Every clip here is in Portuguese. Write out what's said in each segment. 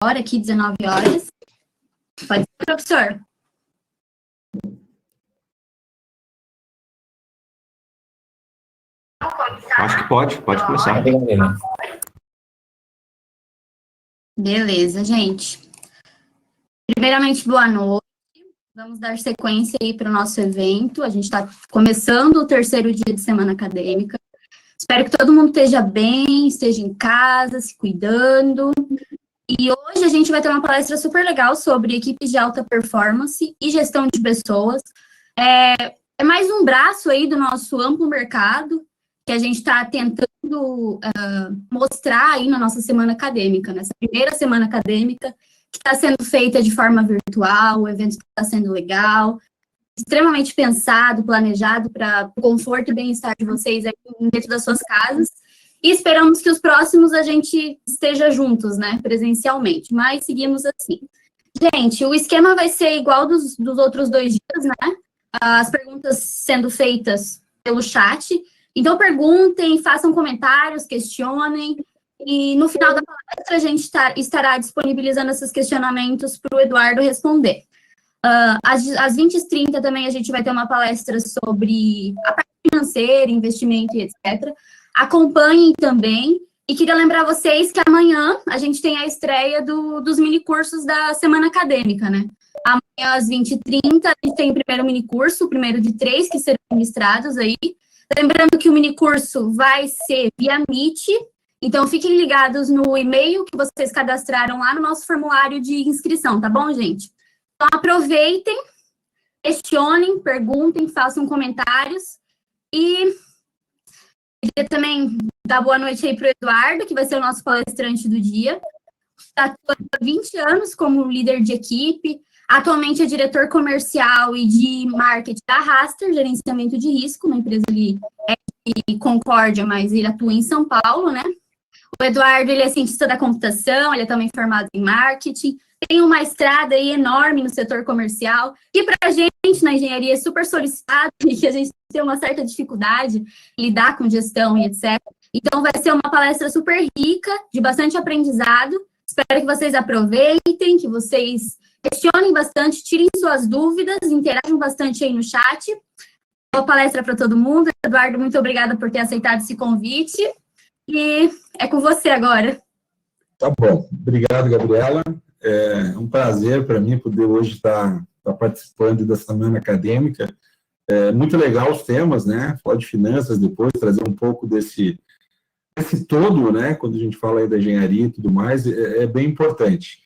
Hora aqui, 19 horas. Pode ser, professor? Acho que pode começar. Beleza, gente. Primeiramente, boa noite. Vamos dar sequência aí para o nosso evento. A gente está começando o terceiro dia de semana acadêmica. Espero que todo mundo esteja bem, esteja em casa, se cuidando. E hoje a gente vai ter uma palestra super legal sobre equipes de alta performance e gestão de pessoas. É mais um braço aí do nosso amplo mercado que a gente está tentando mostrar aí na nossa semana acadêmica, nessa primeira semana acadêmica, que está sendo feita de forma virtual, o evento está sendo legal, extremamente pensado, planejado para o conforto e bem-estar de vocês aí dentro das suas casas. E esperamos que os próximos a gente esteja juntos, né, presencialmente, mas seguimos assim. Gente, o esquema vai ser igual dos outros 2 dias, né? As perguntas sendo feitas pelo chat. Então, perguntem, façam comentários, questionem. E no final da palestra, a gente estará disponibilizando esses questionamentos para o Eduardo responder. Às 20h30 também a gente vai ter uma palestra sobre a parte financeira, investimento e etc. Acompanhem também. E queria lembrar vocês que amanhã a gente tem a estreia dos minicursos da semana acadêmica, né? Amanhã, às 20h30, a gente tem o primeiro minicurso, o primeiro de 3 que serão ministrados aí. Lembrando que o minicurso vai ser via Meet, então fiquem ligados no e-mail que vocês cadastraram lá no nosso formulário de inscrição, tá bom, gente? Então, aproveitem, questionem, perguntem, façam comentários. E queria também dar boa noite aí para o Eduardo, que vai ser o nosso palestrante do dia. Está atuando há 20 anos como líder de equipe. Atualmente é diretor comercial e de marketing da Raster, gerenciamento de risco, uma empresa ali de Concórdia, mas ele atua em São Paulo, né? O Eduardo, ele é cientista da computação, ele é também formado em marketing, tem uma estrada aí enorme no setor comercial, e para a gente, na engenharia, é super solicitado, e que a gente tem uma certa dificuldade em lidar com gestão e etc. Então, vai ser uma palestra super rica, de bastante aprendizado. Espero que vocês aproveitem, que vocês questionem bastante, tirem suas dúvidas, interajam bastante aí no chat. Boa palestra para todo mundo. Eduardo, muito obrigada por ter aceitado esse convite. E é com você agora. Tá bom. Obrigado, Gabriela. É um prazer para mim poder hoje estar participando da semana acadêmica. É muito legal os temas, né? Falar de finanças depois, trazer um pouco desse todo, né? Quando a gente fala aí da engenharia e tudo mais, é bem importante.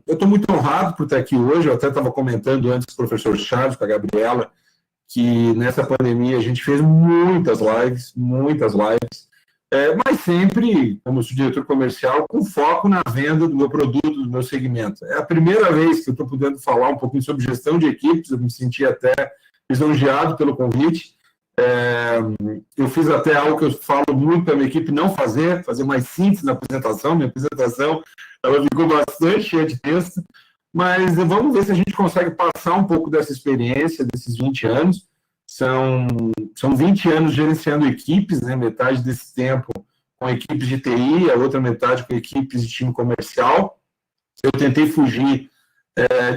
Eu estou muito honrado por estar aqui hoje. Eu até estava comentando antes com o professor Charles, com a Gabriela, que nessa pandemia a gente fez muitas lives, mas sempre, como diretor comercial, com foco na venda do meu produto, do meu segmento. É a primeira vez que eu estou podendo falar um pouquinho sobre gestão de equipes, eu me senti até lisonjeado pelo convite. Eu fiz até algo que eu falo muito para a minha equipe não fazer mais síntese na apresentação. Minha apresentação ela ficou bastante cheia de texto, mas vamos ver se a gente consegue passar um pouco dessa experiência, desses 20 anos. São 20 anos gerenciando equipes, né? Metade desse tempo com equipes de TI, a outra metade com equipes de time comercial. Eu tentei fugir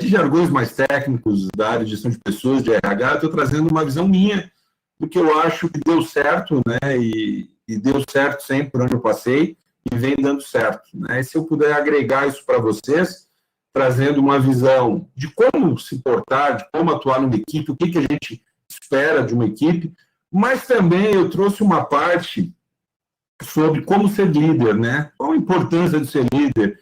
de jargões mais técnicos da área de gestão de pessoas, de RH. Estou trazendo uma visão minha do que eu acho que deu certo, né? E deu certo sempre por onde eu passei e vem dando certo, né? E se eu puder agregar isso para vocês, trazendo uma visão de como se portar, de como atuar numa equipe, o que a gente espera de uma equipe, mas também eu trouxe uma parte sobre como ser líder, né? Qual a importância de ser líder,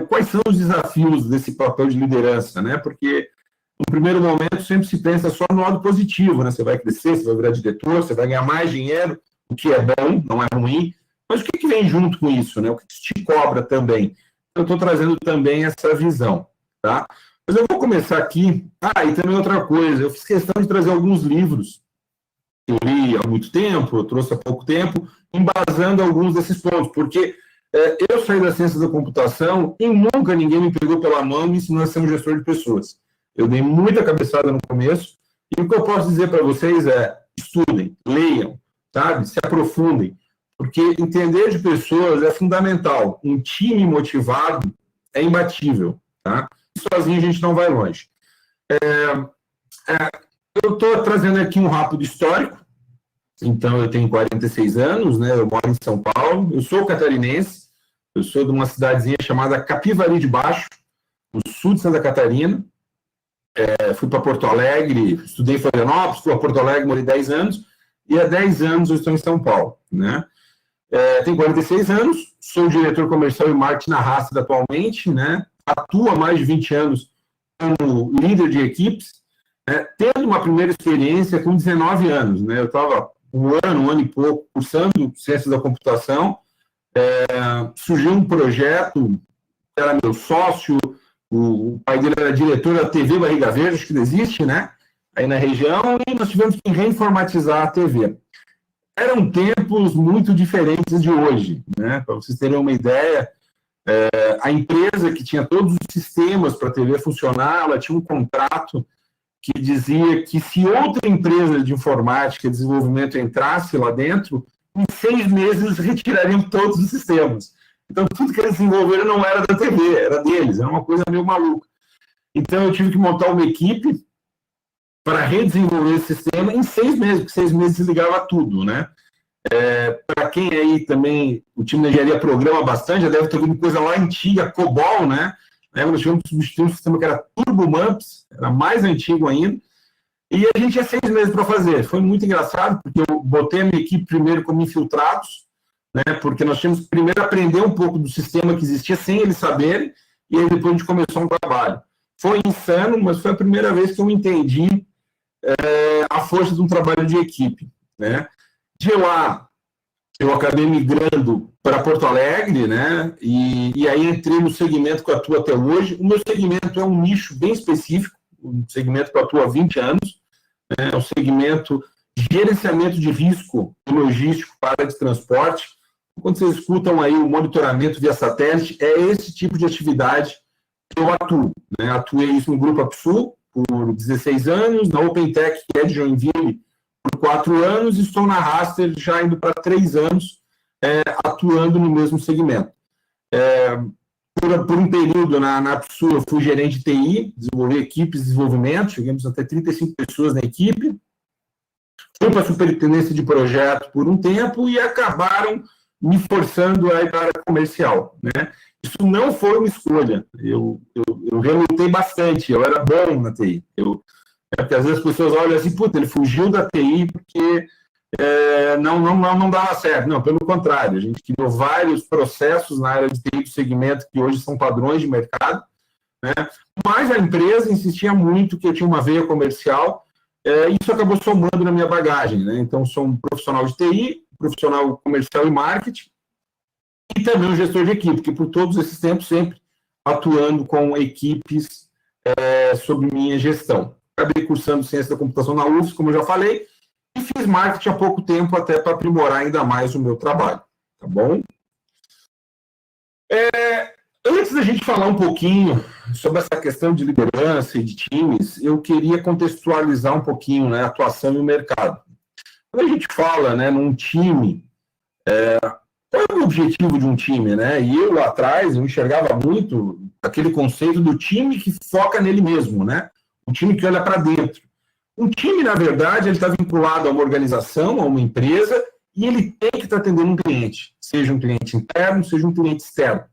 quais são os desafios desse papel de liderança, né? Porque no primeiro momento sempre se pensa só no lado positivo, né? Você vai crescer, você vai virar diretor, você vai ganhar mais dinheiro, o que é bom, não é ruim, mas o que vem junto com isso, né? O que te cobra também? Eu estou trazendo também essa visão, tá? Mas eu vou começar aqui. E também outra coisa, eu fiz questão de trazer alguns livros que eu li há muito tempo, eu trouxe há pouco tempo, embasando alguns desses pontos, porque eu saí da ciência da computação e nunca ninguém me pegou pela mão e me ensinou a ser um gestor de pessoas. Eu dei muita cabeçada no começo, e o que eu posso dizer para vocês é: estudem, leiam, sabe? Se aprofundem, Porque entender de pessoas é fundamental. Um time motivado é imbatível, tá? Sozinho a gente não vai longe. Eu estou trazendo aqui um rápido histórico. Então, eu tenho 46 anos, né? Eu moro em São Paulo. Eu sou catarinense. Eu sou de uma cidadezinha chamada Capivari de Baixo, no sul de Santa Catarina. Fui para Porto Alegre, estudei em Florianópolis, fui a Porto Alegre, morei 10 anos. E há 10 anos eu estou em São Paulo, né? Tenho 46 anos, sou diretor comercial e marketing na Rastro atualmente, né? Atuo há mais de 20 anos como líder de equipes, tendo uma primeira experiência com 19 anos, né? Eu estava um ano e pouco cursando Ciências da Computação, surgiu um projeto, era meu sócio, o pai dele era diretor da TV Barriga Verde, acho que não existe, né? Aí na região, e nós tivemos que reinformatizar a TV. Eram tempos muito diferentes de hoje, né? Para vocês terem uma ideia, a empresa que tinha todos os sistemas para a TV funcionar, ela tinha um contrato que dizia que se outra empresa de informática e desenvolvimento entrasse lá dentro, em 6 meses retirariam todos os sistemas. Então, tudo que eles desenvolveram não era da TV, era deles, era uma coisa meio maluca. Então, eu tive que montar uma equipe para redesenvolver esse sistema em 6 meses, porque 6 meses desligava tudo, né? Para quem aí também, o time da engenharia programa bastante, já deve ter alguma coisa lá antiga, COBOL, né? Nós tivemos que substituir um sistema que era Turbo Mumps, era mais antigo ainda, e a gente tinha 6 meses para fazer. Foi muito engraçado, porque eu botei a minha equipe primeiro como infiltrados, né? Porque nós tínhamos que primeiro aprender um pouco do sistema que existia sem eles saberem, e aí depois a gente começou um trabalho. Foi insano, mas foi a primeira vez que eu entendi a força de um trabalho de equipe, né? De lá, eu acabei migrando para Porto Alegre, né? E aí entrei no segmento que eu atuo até hoje. O meu segmento é um nicho bem específico, um segmento que eu atuo há 20 anos, né? É um segmento de gerenciamento de risco logístico para a área de transporte. Quando vocês escutam aí o monitoramento via satélite, é esse tipo de atividade que eu atuo, né? Atuei isso no Grupo Apsul por 16 anos, na OpenTech, que é de Joinville, por 4 anos, e estou na Raster já indo para 3 anos, atuando no mesmo segmento. Por um período na Apsul, eu fui gerente de TI, desenvolvi equipes de desenvolvimento, chegamos até 35 pessoas na equipe, fui para a superintendência de projeto por um tempo e acabaram me forçando a ir para a área comercial, né? Isso não foi uma escolha, eu relutei bastante, eu era bom na TI, porque às vezes as pessoas olham assim, puta, ele fugiu da TI porque não dava certo. Não, pelo contrário, a gente criou vários processos na área de TI do segmento que hoje são padrões de mercado, né? Mas a empresa insistia muito que eu tinha uma veia comercial, e isso acabou somando na minha bagagem, né? Então, sou um profissional de TI, profissional comercial e marketing, e também um gestor de equipe, que por todos esses tempos sempre atuando com equipes sob minha gestão. Acabei cursando Ciência da Computação na UFS, como eu já falei, e fiz marketing há pouco tempo até para aprimorar ainda mais o meu trabalho, tá bom? Antes da gente falar um pouquinho sobre essa questão de liderança e de times, eu queria contextualizar um pouquinho, né, a atuação e o mercado. Quando a gente fala, né, num time, qual é o objetivo de um time, né? E eu lá atrás eu enxergava muito aquele conceito do time que foca nele mesmo, né? Um time que olha para dentro. Um time, na verdade, ele está vinculado a uma organização, a uma empresa, e ele tem que estar atendendo um cliente, seja um cliente interno, seja um cliente externo.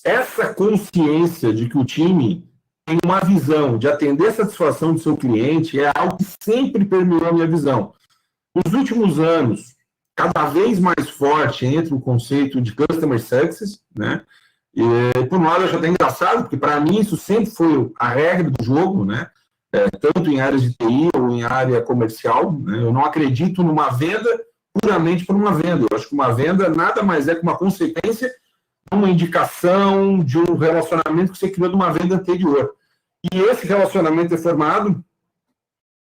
Essa consciência de que o time tem uma visão de atender a satisfação do seu cliente é algo que sempre permeou a minha visão. Nos últimos anos, cada vez mais forte entre o conceito de Customer Success, né? E, por um lado, eu acho até engraçado, porque para mim isso sempre foi a regra do jogo, né? Tanto em áreas de TI ou em área comercial, né? Eu não acredito numa venda puramente por uma venda. Eu acho que uma venda nada mais é que uma consequência de uma indicação, de um relacionamento que você criou de uma venda anterior. E esse relacionamento é formado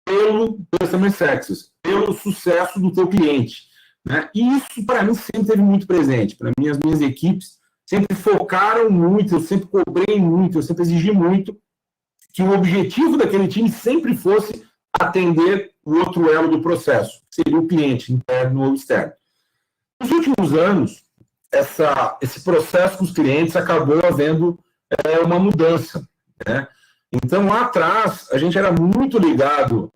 pelo Customer Success, pelo sucesso do teu cliente, né? E isso, para mim, sempre teve muito presente. Para mim, as minhas equipes sempre focaram muito, eu sempre cobrei muito, eu sempre exigi muito que o objetivo daquele time sempre fosse atender o outro elo do processo, que seria o cliente, interno ou externo. Nos últimos anos, esse processo com os clientes acabou havendo uma mudança, né? Então, lá atrás, a gente era muito ligado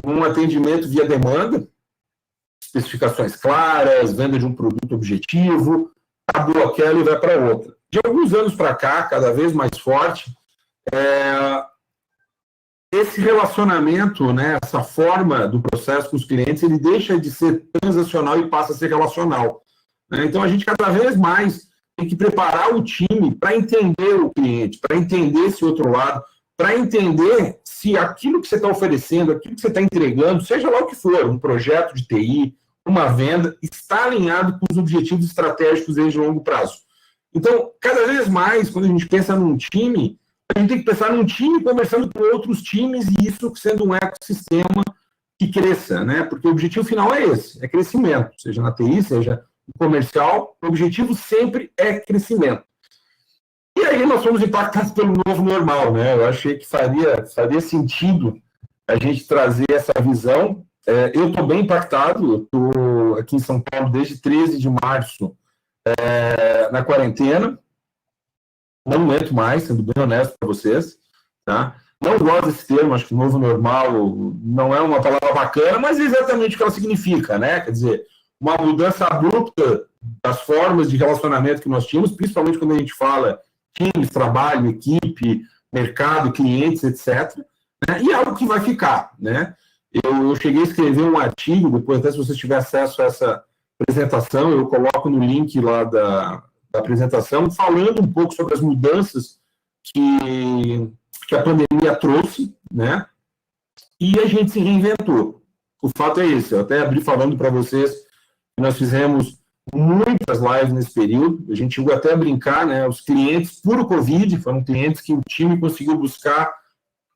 num atendimento via demanda, especificações claras, venda de um produto objetivo, acabou aquela e vai para outra. De alguns anos para cá, cada vez mais forte, esse relacionamento, né, essa forma do processo com os clientes, ele deixa de ser transacional e passa a ser relacional, né? Então, a gente cada vez mais tem que preparar o time para entender o cliente, para entender esse outro lado, para entender se aquilo que você está oferecendo, aquilo que você está entregando, seja lá o que for, um projeto de TI, uma venda, está alinhado com os objetivos estratégicos de longo prazo. Então, cada vez mais, quando a gente pensa num time, a gente tem que pensar num time conversando com outros times e isso sendo um ecossistema que cresça, né? Porque o objetivo final é esse, é crescimento, seja na TI, seja no comercial, o objetivo sempre é crescimento. E aí nós fomos impactados pelo novo normal, né? Eu achei que faria sentido a gente trazer essa visão. Eu estou bem impactado, eu estou aqui em São Paulo desde 13 de março na quarentena, não aguento mais, sendo bem honesto para vocês, tá? Não gosto desse termo, acho que novo normal não é uma palavra bacana, mas é exatamente o que ela significa, né? Quer dizer, uma mudança abrupta das formas de relacionamento que nós tínhamos, principalmente quando a gente fala times, trabalho, equipe, mercado, clientes, etc. Né? E é algo que vai ficar, né? Eu cheguei a escrever um artigo, depois até se você tiver acesso a essa apresentação, eu coloco no link lá da apresentação, falando um pouco sobre as mudanças que a pandemia trouxe, né? E a gente se reinventou. O fato é esse, eu até abri falando para vocês que nós fizemos muitas lives nesse período, a gente chegou até a brincar, né? Os clientes puro Covid, foram clientes que o time conseguiu buscar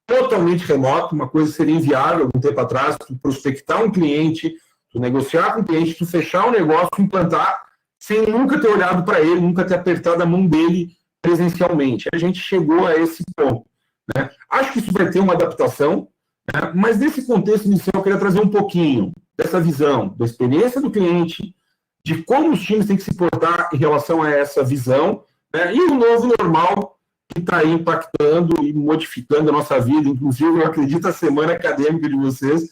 totalmente remoto, uma coisa que seria inviável algum tempo atrás, tu prospectar um cliente, tu negociar com o cliente, tu fechar o negócio, implantar, sem nunca ter olhado para ele, nunca ter apertado a mão dele presencialmente. A gente chegou a esse ponto, né? Acho que isso vai ter uma adaptação, né? Mas nesse contexto inicial eu queria trazer um pouquinho dessa visão, da experiência do cliente, de como os times têm que se portar em relação a essa visão, né? E o novo normal que está aí impactando e modificando a nossa vida. Inclusive, eu acredito a semana acadêmica de vocês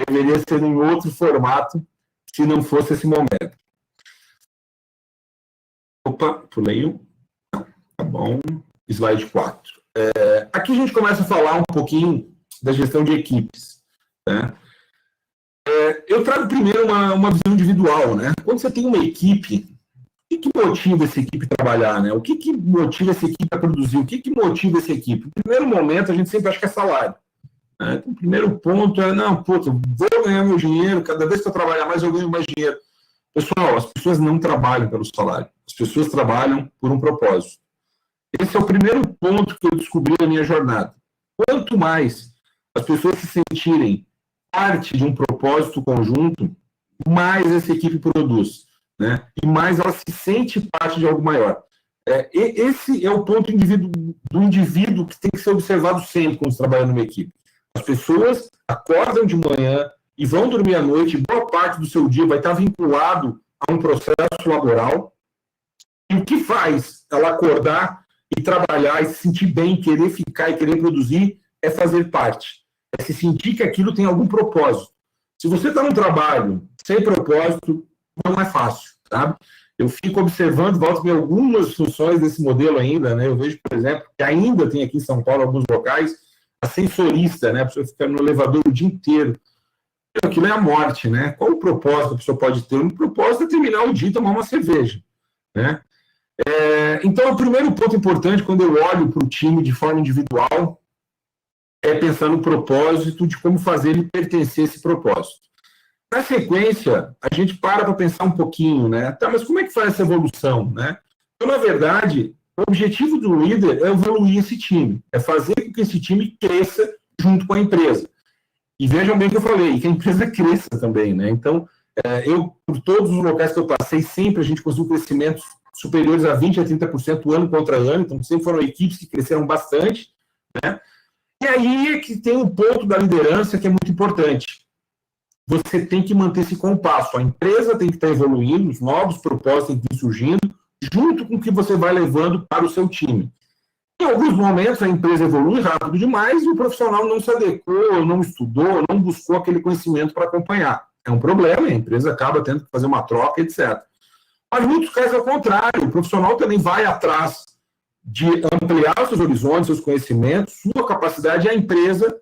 deveria ser em outro formato, se não fosse esse momento. Opa, pulei um. Não, tá bom. Slide 4. Aqui a gente começa a falar um pouquinho da gestão de equipes, né? Eu trago primeiro uma visão individual, né? Quando você tem uma equipe, o que motiva essa equipe a trabalhar, né? O que motiva essa equipe a produzir? O que motiva essa equipe? No primeiro momento, a gente sempre acha que é salário, né? Então, o primeiro ponto é, não, vou ganhar meu dinheiro, cada vez que eu trabalhar mais, eu ganho mais dinheiro. Pessoal, as pessoas não trabalham pelo salário, as pessoas trabalham por um propósito. Esse é o primeiro ponto que eu descobri na minha jornada. Quanto mais as pessoas se sentirem parte de um propósito conjunto, mais essa equipe produz, né? E mais ela se sente parte de algo maior. Esse é o ponto do indivíduo que tem que ser observado sempre quando se trabalha numa equipe. As pessoas acordam de manhã e vão dormir à noite, boa parte do seu dia vai estar vinculado a um processo laboral. E o que faz ela acordar e trabalhar e se sentir bem, querer ficar e querer produzir, é fazer parte. É se sentir que aquilo tem algum propósito. Se você está num trabalho sem propósito, não é fácil, sabe? Eu fico observando, volto em algumas funções desse modelo ainda, né? Eu vejo, por exemplo, que ainda tem aqui em São Paulo alguns locais, a sensorista, né? A pessoa fica no elevador o dia inteiro. Aquilo é a morte, né? Qual o propósito que a pessoa pode ter? O propósito é terminar o dia e tomar uma cerveja, né? Então, o primeiro ponto importante, quando eu olho para o time de forma individual, é pensar no propósito, de como fazer ele pertencer a esse propósito. Na sequência, a gente para pensar um pouquinho, né? Tá, mas como é que faz essa evolução, né? Então, na verdade, o objetivo do líder é evoluir esse time, é fazer com que esse time cresça junto com a empresa. E vejam bem o que eu falei, que a empresa cresça também, né? Então, por todos os locais que eu passei, sempre a gente conseguiu crescimentos superiores a 20% a 30% ano contra ano, então sempre foram equipes que cresceram bastante, né? E aí é que tem um ponto da liderança que é muito importante. você tem que manter esse compasso. A empresa tem que estar evoluindo, os novos propósitos têm que ir surgindo, junto com o que você vai levando para o seu time. Em alguns momentos, a empresa evolui rápido demais e o profissional não se adequou, não estudou, não buscou aquele conhecimento para acompanhar. É um problema, a empresa acaba tendo que fazer uma troca, etc. Mas, em muitos casos, ao contrário, o profissional também vai atrás de ampliar os seus horizontes, seus conhecimentos, sua capacidade, e a empresa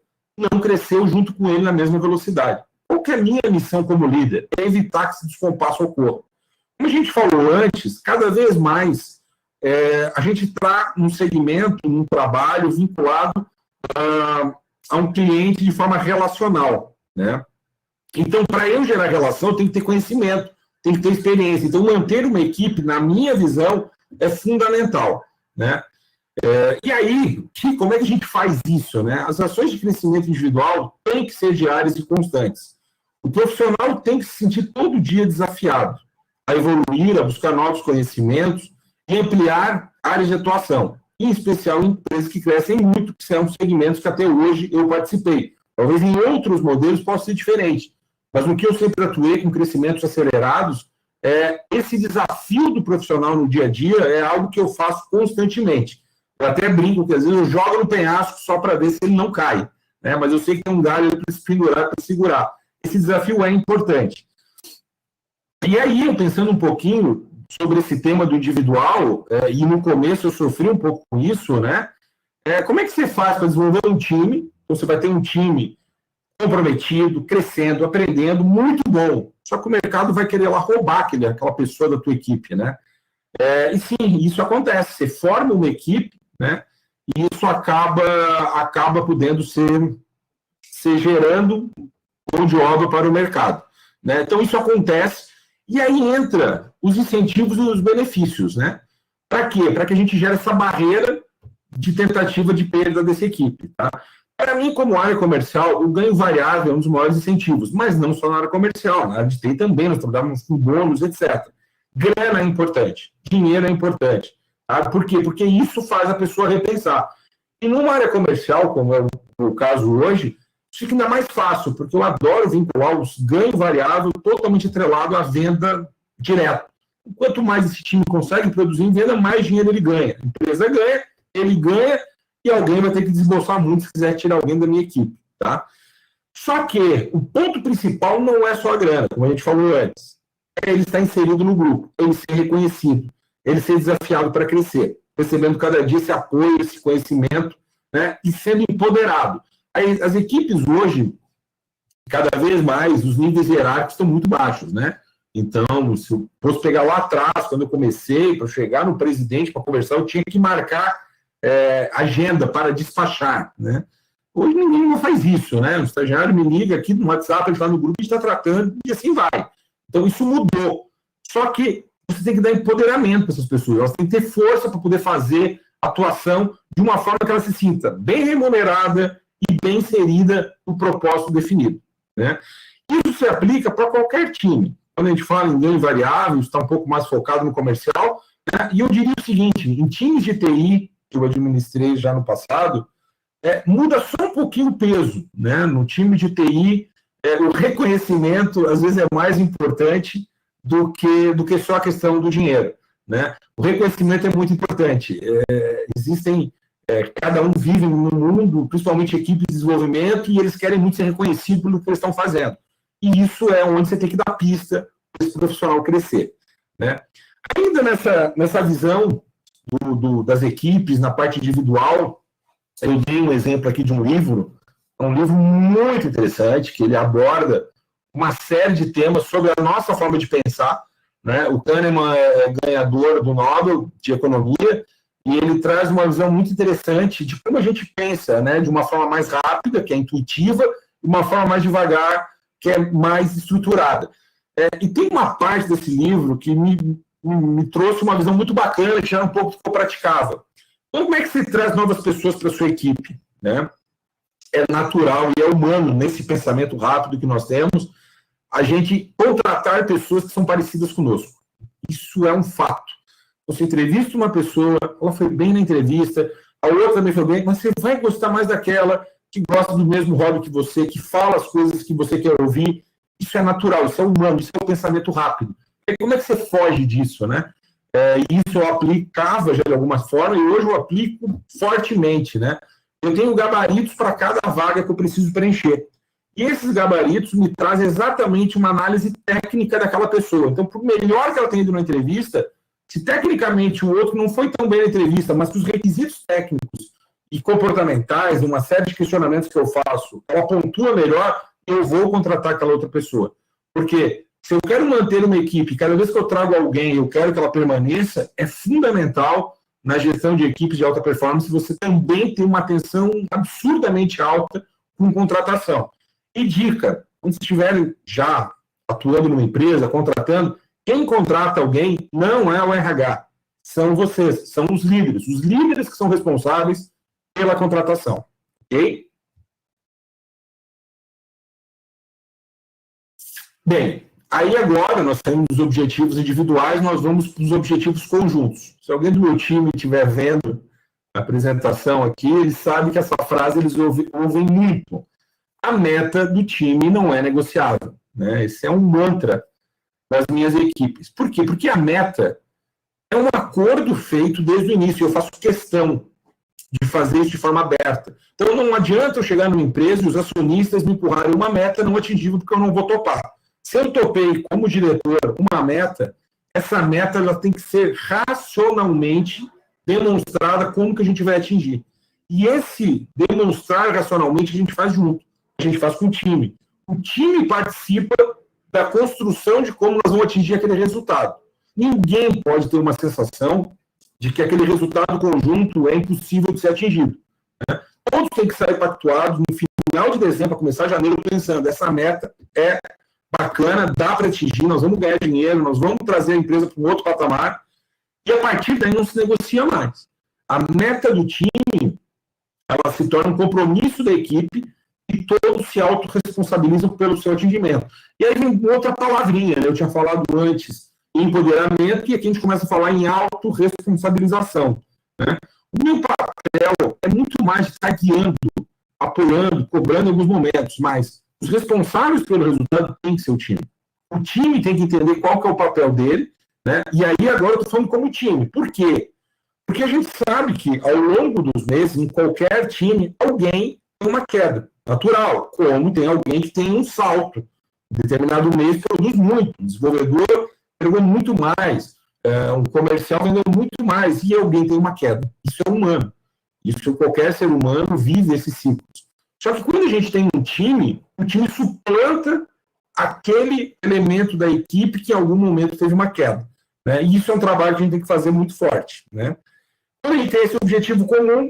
não cresceu junto com ele na mesma velocidade. Qual que é a minha missão como líder? É evitar que esse descompasso ocorra. Como a gente falou antes, cada vez mais a gente está num segmento, num trabalho vinculado a um cliente de forma relacional, né? Então, para eu gerar relação, eu tenho que ter conhecimento, tem que ter experiência. Então, manter uma equipe, na minha visão, é fundamental, né? E aí, como é que a gente faz isso, né? As ações de crescimento individual têm que ser diárias e constantes. O profissional tem que se sentir todo dia desafiado a evoluir, a buscar novos conhecimentos e ampliar áreas de atuação, em especial em empresas que crescem muito, que são segmentos que até hoje eu participei. Talvez em outros modelos possa ser diferente, mas no que eu sempre atuei com crescimentos acelerados, esse desafio do profissional no dia a dia é algo que eu faço constantemente. Eu até brinco que às vezes eu jogo no penhasco só para ver se ele não cai, né? Mas eu sei que tem um galho para se pendurar, para segurar. Esse desafio é importante. E aí, eu pensando um pouquinho sobre esse tema do individual, e no começo eu sofri um pouco com isso, né? Como é que você faz para desenvolver um time? Então, você vai ter um time comprometido, crescendo, aprendendo, muito bom. Só que o mercado vai querer lá roubar aquela pessoa da tua equipe, né? E sim, isso acontece. Você forma uma equipe, né? E isso acaba podendo ser gerando mão de obra para o mercado, né? Então, isso acontece. E aí entra os incentivos e os benefícios, né? Para quê? Para que a gente gere essa barreira de tentativa de perda dessa equipe, tá? Para mim, como área comercial, o ganho variável é um dos maiores incentivos, mas não só na área comercial, na área de TI também, nós trabalhamos com bônus, etc. Grana é importante, dinheiro é importante. Tá? Por quê? Porque isso faz a pessoa repensar. E numa área comercial, como é o caso hoje, fica ainda mais fácil, porque eu adoro vincular os ganho variável totalmente atrelado à venda direta. Quanto mais esse time consegue produzir em venda, mais dinheiro ele ganha. A empresa ganha, ele ganha, e alguém vai ter que desembolsar muito se quiser tirar alguém da minha equipe. Tá? Só que o ponto principal não é só a grana, como a gente falou antes. É ele estar inserido no grupo, ele ser reconhecido, ele ser desafiado para crescer, recebendo cada dia esse apoio, esse conhecimento, né, e sendo empoderado. As equipes hoje, cada vez mais, os níveis hierárquicos estão muito baixos, né? Então, se eu fosse pegar lá atrás, quando eu comecei, para chegar no presidente para conversar, eu tinha que marcar agenda para despachar, né? Hoje ninguém mais faz isso, né? O estagiário me liga aqui no WhatsApp, ele está no grupo, a gente está tratando, e assim vai. Então, isso mudou. Só que você tem que dar empoderamento para essas pessoas, elas têm que ter força para poder fazer atuação de uma forma que ela se sinta bem remunerada e bem inserida no propósito definido, né? Isso se aplica para qualquer time. Quando a gente fala em ganho variável, está um pouco mais focado no comercial, né? E eu diria o seguinte, em times de TI, que eu administrei já no passado, muda só um pouquinho o peso, né? No time de TI, o reconhecimento, às vezes, é mais importante do que só a questão do dinheiro, né? O reconhecimento é muito importante. Existem, cada um vive no mundo, principalmente equipes de desenvolvimento, e eles querem muito ser reconhecidos pelo que eles estão fazendo. E isso é onde você tem que dar pista para esse profissional crescer, né? Ainda nessa visão das equipes, na parte individual, eu dei um exemplo aqui de um livro muito interessante, que ele aborda uma série de temas sobre a nossa forma de pensar, né? O Kahneman é ganhador do Nobel de Economia, e ele traz uma visão muito interessante de como a gente pensa, né? De uma forma mais rápida, que é intuitiva, e uma forma mais devagar, que é mais estruturada. E tem uma parte desse livro que me trouxe uma visão muito bacana, que era um pouco que eu praticava. Então, como é que você traz novas pessoas para a sua equipe, né? É natural e é humano, nesse pensamento rápido que nós temos, a gente contratar pessoas que são parecidas conosco. Isso é um fato. Você entrevista uma pessoa, ela foi bem na entrevista, a outra também foi bem, mas você vai gostar mais daquela que gosta do mesmo hobby que você, que fala as coisas que você quer ouvir, Isso é natural, isso é humano, isso é o pensamento rápido. E como é que você foge disso, né? Isso eu aplicava já de alguma forma e hoje eu aplico fortemente, né? Eu tenho gabaritos para cada vaga que eu preciso preencher. E esses gabaritos me trazem exatamente uma análise técnica daquela pessoa. Então, por melhor que ela tenha ido na entrevista, se tecnicamente o outro não foi tão bem na entrevista, mas que os requisitos técnicos e comportamentais, uma série de questionamentos que eu faço, ela pontua melhor, eu vou contratar aquela outra pessoa. Porque se eu quero manter uma equipe, cada vez que eu trago alguém, eu quero que ela permaneça, é fundamental na gestão de equipes de alta performance você também ter uma atenção absurdamente alta com contratação. E dica, quando você estiver já atuando numa empresa, contratando, quem contrata alguém não é o RH, são vocês, são os líderes que são responsáveis pela contratação, ok? Bem, aí agora nós temos os objetivos individuais, nós vamos para os objetivos conjuntos. Se alguém do meu time estiver vendo a apresentação aqui, ele sabe que essa frase eles ouvem muito. A meta do time não é negociável, né? Esse é um mantra das minhas equipes. Por quê? Porque a meta é um acordo feito desde o início. Eu faço questão de fazer isso de forma aberta. Então não adianta eu chegar numa empresa e os acionistas me empurrarem uma meta não atingível porque eu não vou topar. Se eu topei como diretor uma meta, essa meta ela tem que ser racionalmente demonstrada como que a gente vai atingir. E esse demonstrar racionalmente a gente faz junto. A gente faz com o time. O time participa da construção de como nós vamos atingir aquele resultado. Ninguém pode ter uma sensação de que aquele resultado conjunto é impossível de ser atingido, né? Todos têm que sair pactuados no final de dezembro, para começar janeiro, pensando, essa meta é bacana, dá para atingir, nós vamos ganhar dinheiro, nós vamos trazer a empresa para um outro patamar, e a partir daí não se negocia mais. A meta do time, ela se torna um compromisso da equipe e todos se autorresponsabilizam pelo seu atingimento. E aí vem outra palavrinha, né? Eu tinha falado antes em empoderamento, e aqui a gente começa a falar em autorresponsabilização, né? O meu papel é muito mais de estar guiando, apoiando, cobrando em alguns momentos, mas os responsáveis pelo resultado têm que ser o time. O time tem que entender qual que é o papel dele, né? E aí agora eu estou falando como time. Por quê? Porque a gente sabe que ao longo dos meses, em qualquer time, alguém tem uma queda natural, como tem alguém que tem um salto. Em determinado mês produz muito, o desenvolvedor entregou muito mais, um comercial vendeu muito mais, e alguém tem uma queda. Isso é humano. Isso qualquer ser humano vive esses ciclos. Só que quando a gente tem um time, o time suplanta aquele elemento da equipe que em algum momento teve uma queda, né? E isso é um trabalho que a gente tem que fazer muito forte, né? Quando a gente tem esse objetivo comum,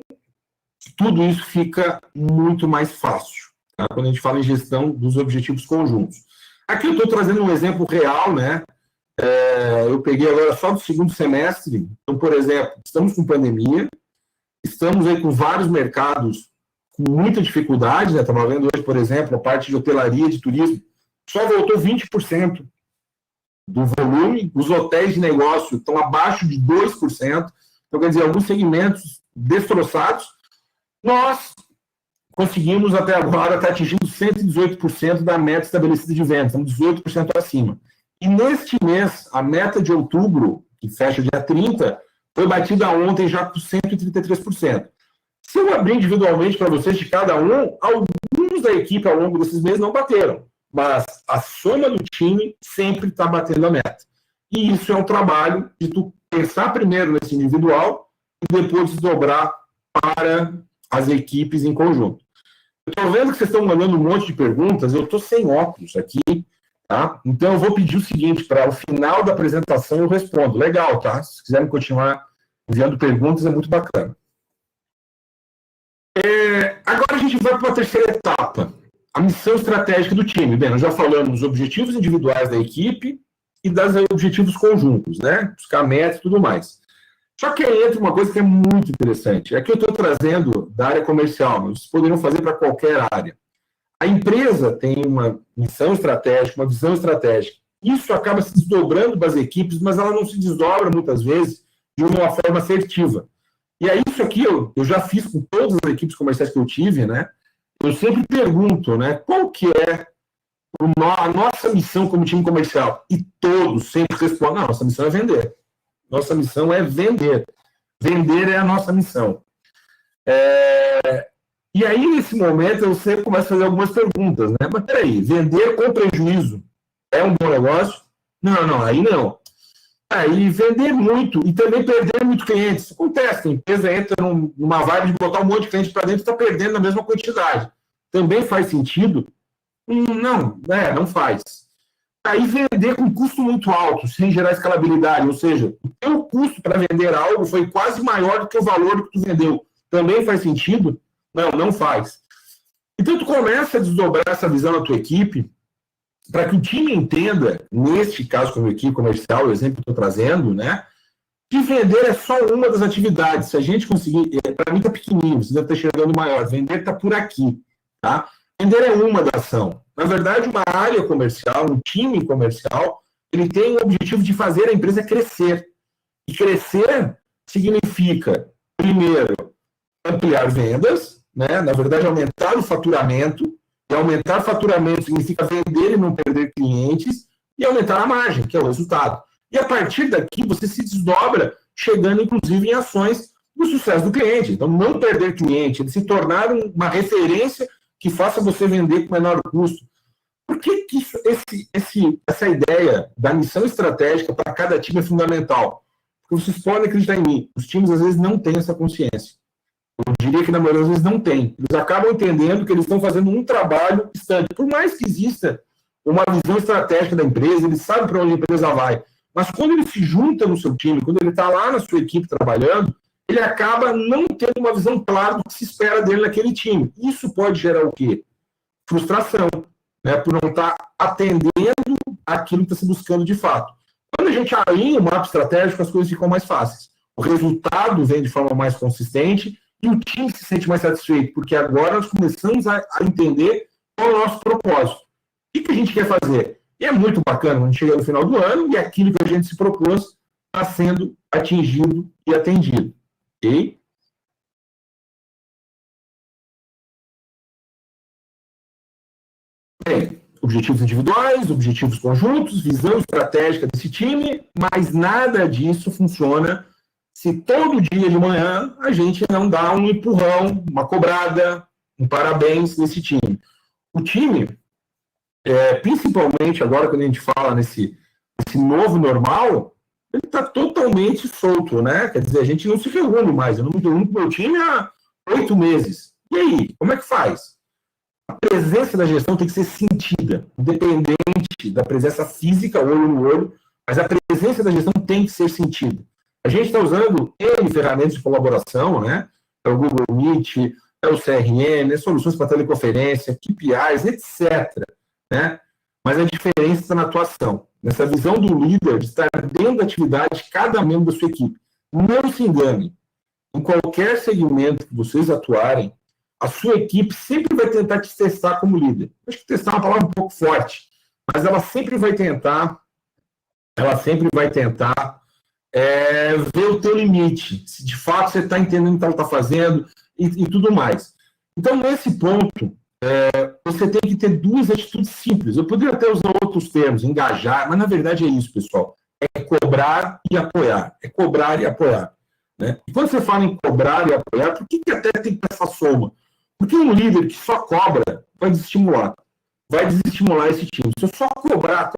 tudo isso fica muito mais fácil, tá? Quando a gente fala em gestão dos objetivos conjuntos. Aqui eu estou trazendo um exemplo real, né? Eu peguei agora só do segundo semestre. Então, por exemplo, estamos com pandemia, estamos aí com vários mercados com muita dificuldade, né? Estava vendo hoje, por exemplo, a parte de hotelaria, de turismo, só voltou 20% do volume, os hotéis de negócio estão abaixo de 2%, então, quer dizer, alguns segmentos destroçados. Nós conseguimos até agora estar atingindo 118% da meta estabelecida de vendas, estamos 18% acima. E neste mês, a meta de outubro, que fecha dia 30, foi batida ontem já com 133%. Se eu abrir individualmente para vocês de cada um, alguns da equipe ao longo desses meses não bateram, mas a soma do time sempre está batendo a meta. E isso é um trabalho de tu pensar primeiro nesse individual e depois desdobrar para as equipes em conjunto. Eu estou vendo que vocês estão mandando um monte de perguntas, eu estou sem óculos aqui, tá? Então eu vou pedir o seguinte, para o final da apresentação eu respondo. Legal, tá? Se quiserem continuar enviando perguntas, é muito bacana. Agora a gente vai para a terceira etapa, a missão estratégica do time. Bem, nós já falamos dos objetivos individuais da equipe e dos objetivos conjuntos, né? Buscar metas e tudo mais. Só que aí entra uma coisa que é muito interessante. Aqui eu estou trazendo da área comercial, mas vocês poderiam fazer para qualquer área. A empresa tem uma missão estratégica, uma visão estratégica. Isso acaba se desdobrando das equipes, mas ela não se desdobra muitas vezes de uma forma assertiva. E aí isso aqui eu já fiz com todas as equipes comerciais que eu tive, né? Eu sempre pergunto, né? Qual que é a nossa missão como time comercial, e todos sempre respondem, não, nossa missão é vender. Nossa missão é vender. Vender é a nossa missão. E aí, nesse momento, eu sempre começo a fazer algumas perguntas, né? Mas peraí, vender com prejuízo é um bom negócio? Não, aí não. Aí vender muito e também perder muito clientes. Acontece, a empresa entra numa vibe de botar um monte de cliente para dentro e está perdendo a mesma quantidade. Também faz sentido? Não faz. Aí vender com custo muito alto, sem gerar escalabilidade, ou seja, o teu custo para vender algo foi quase maior do que o valor que tu vendeu. Também faz sentido? Não faz. Então tu começa a desdobrar essa visão na tua equipe, para que o time entenda, neste caso como equipe comercial, o exemplo que eu estou trazendo, né, que vender é só uma das atividades. Se a gente conseguir, para mim está pequenininho, você deve estar chegando maior, vender está por aqui, tá? Vender é uma da ação. Na verdade, uma área comercial, um time comercial, ele tem o objetivo de fazer a empresa crescer. E crescer significa, primeiro, ampliar vendas, né? Na verdade, aumentar o faturamento. E aumentar o faturamento significa vender e não perder clientes, e aumentar a margem, que é o resultado. E a partir daqui, você se desdobra, chegando, inclusive, em ações do sucesso do cliente. Então, não perder cliente, ele se tornar uma referência que faça você vender com menor custo. Por que essa ideia da missão estratégica para cada time é fundamental? Porque vocês podem acreditar em mim, os times, às vezes, não têm essa consciência. Eu diria que, na maioria das vezes, não tem. Eles acabam entendendo que eles estão fazendo um trabalho distante. Por mais que exista uma visão estratégica da empresa, eles sabem para onde a empresa vai. Mas quando ele se junta no seu time, quando ele está lá na sua equipe trabalhando, ele acaba não tendo uma visão clara do que se espera dele naquele time. Isso pode gerar o quê? Frustração, né? Por não estar atendendo aquilo que está se buscando de fato. Quando a gente alinha o mapa estratégico, as coisas ficam mais fáceis. O resultado vem de forma mais consistente, e o time se sente mais satisfeito, porque agora nós começamos a entender qual é o nosso propósito. O que a gente quer fazer? E é muito bacana, quando chega no final do ano, e aquilo que a gente se propôs está sendo atingido e atendido. Ok? Bem, objetivos individuais, objetivos conjuntos, visão estratégica desse time, mas nada disso funciona se todo dia de manhã a gente não dá um empurrão, uma cobrada, um parabéns nesse time. O time, principalmente agora quando a gente fala nesse novo normal, ele está totalmente solto, né? Quer dizer, a gente não se reúne mais. Eu não me reúno com o meu time há 8 meses. E aí, como é que faz? A presença da gestão tem que ser sentida, independente da presença física, olho no olho, mas a presença da gestão tem que ser sentida. A gente está usando N ferramentas de colaboração, né? É o Google Meet, é o CRM, é soluções para teleconferência, KPIs, etc. Né? Mas a diferença está na atuação, nessa visão do líder de estar dentro da atividade de cada membro da sua equipe. Não se engane, em qualquer segmento que vocês atuarem, a sua equipe sempre vai tentar te testar como líder. Acho que testar é uma palavra um pouco forte, mas ela sempre vai tentar ver o teu limite, se de fato você está entendendo o que ela está fazendo e tudo mais. Então, nesse ponto, você tem que ter duas atitudes simples. Eu poderia até usar outros termos, engajar, mas na verdade é isso, pessoal. É cobrar e apoiar. É cobrar e apoiar. Né? E quando você fala em cobrar e apoiar, por que até tem que ter essa soma? Porque um líder que só cobra vai desestimular esse time. Se eu só cobrar,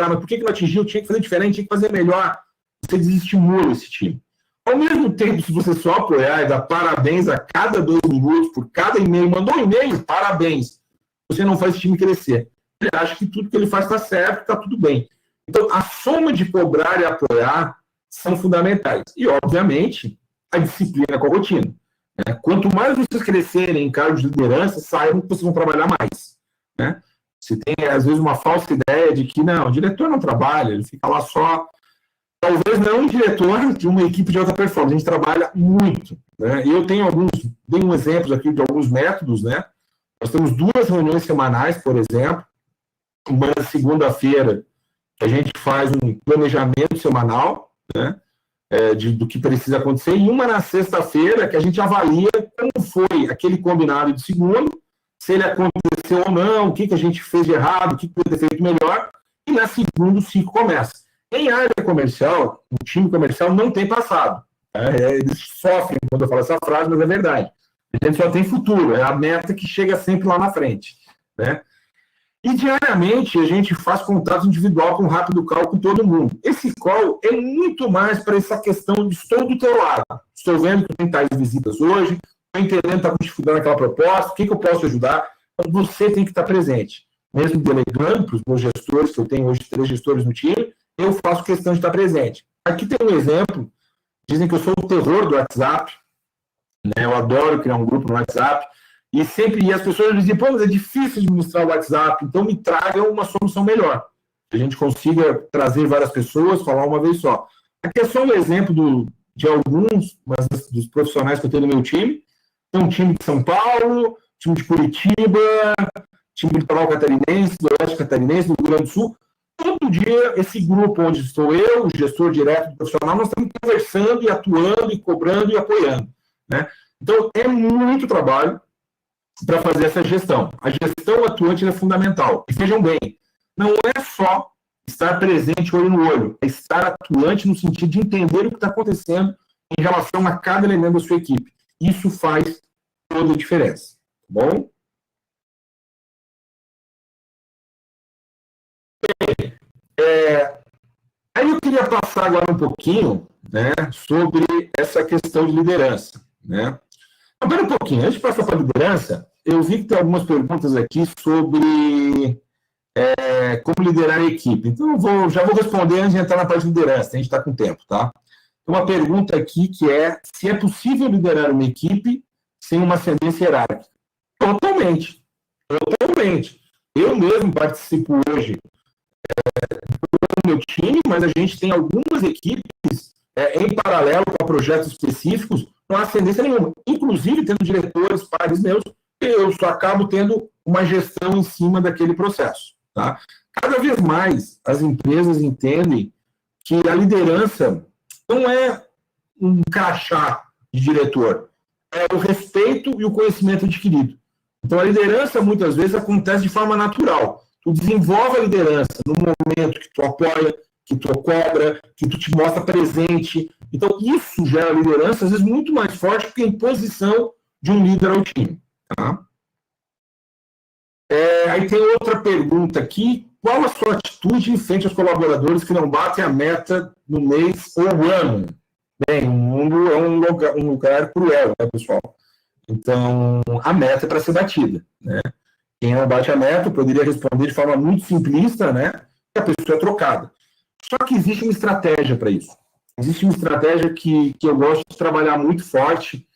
mas por que não atingiu? Tinha que fazer diferente, tinha que fazer melhor. Você desestimula esse time. Ao mesmo tempo, se você só apoiar e dar parabéns a cada 2 minutos, por cada e-mail, mandou um e-mail, parabéns, você não faz esse time crescer. Ele acha que tudo que ele faz está certo, está tudo bem. Então, a soma de cobrar e apoiar são fundamentais. E, obviamente, a disciplina com a rotina. Né? Quanto mais vocês crescerem em cargos de liderança, saibam que vocês vão trabalhar mais. Né? Você tem, às vezes, uma falsa ideia de que, não, o diretor não trabalha, ele fica lá só. Talvez não um diretor de uma equipe de alta performance, a gente trabalha muito. Né? E eu tenho dei exemplos aqui de alguns métodos, né? Nós temos 2 reuniões semanais, por exemplo, uma segunda-feira a gente faz um planejamento semanal, né? Do que precisa acontecer, e uma na sexta-feira que a gente avalia como foi aquele combinado de segunda, se ele aconteceu ou não, o que a gente fez de errado, o que poderia ter feito melhor, e na segunda o ciclo começa. Em área comercial, o time comercial não tem passado. Eles sofrem quando eu falo essa frase, mas é verdade. A gente só tem futuro, é a meta que chega sempre lá na frente, né? E diariamente a gente faz contato individual com rápido call com todo mundo. Esse call é muito mais para essa questão de estou do teu lado, estou vendo que tem tais visitas hoje, estou entendendo que está com dificuldade naquela proposta, o que eu posso ajudar? Então você tem que estar presente. Mesmo delegando para os meus gestores, que eu tenho hoje 3 gestores no time, eu faço questão de estar presente. Aqui tem um exemplo, dizem que eu sou o terror do WhatsApp, né? Eu adoro criar um grupo no WhatsApp, e sempre as pessoas me dizem, pô, mas é difícil administrar o WhatsApp, então me tragam uma solução melhor. Que a gente consiga trazer várias pessoas, falar uma vez só. Aqui é só um exemplo de alguns dos profissionais que eu tenho no meu time. Tem um time de São Paulo, time de Curitiba, time do litoral catarinense, do oeste catarinense, do Rio Grande do Sul. Todo dia, esse grupo onde estou eu, o gestor direto do profissional, nós estamos conversando e atuando e cobrando e apoiando, né? Então, é muito trabalho para fazer essa gestão. A gestão atuante é fundamental. E vejam bem, não é só estar presente olho no olho, é estar atuante no sentido de entender o que está acontecendo em relação a cada elemento da sua equipe. Isso faz toda a diferença. Tá bom? Bem, aí eu queria passar agora um pouquinho, né, sobre essa questão de liderança, né? Espera um pouquinho, antes de passar para a liderança, eu vi que tem algumas perguntas aqui sobre como liderar a equipe. Então, já vou responder antes de entrar na parte de liderança, a gente está com tempo, tá? Tem uma pergunta aqui que é se é possível liderar uma equipe sem uma ascendência hierárquica. Totalmente. Totalmente. Eu mesmo participo hoje do meu time, mas a gente tem algumas equipes em paralelo com projetos específicos, não há ascendência nenhuma. Inclusive, tendo diretores, pares meus, eu só acabo tendo uma gestão em cima daquele processo. Tá? Cada vez mais as empresas entendem que a liderança não é um crachá de diretor, é o respeito e o conhecimento adquirido. Então, a liderança, muitas vezes, acontece de forma natural. Tu desenvolve a liderança no momento que tu apoia, que tu cobra, que tu te mostra presente. Então, isso gera liderança, às vezes, muito mais forte que a imposição de um líder ao time. Tá? Aí tem outra pergunta aqui. Qual a sua atitude em frente aos colaboradores que não batem a meta no mês ou ano? Bem, o mundo é um lugar cruel, né, pessoal? Então, a meta é para ser batida, né? Quem não bate a meta, eu poderia responder de forma muito simplista, né? Que a pessoa é trocada. Só que existe uma estratégia para isso. Existe uma estratégia que eu gosto de trabalhar muito forte.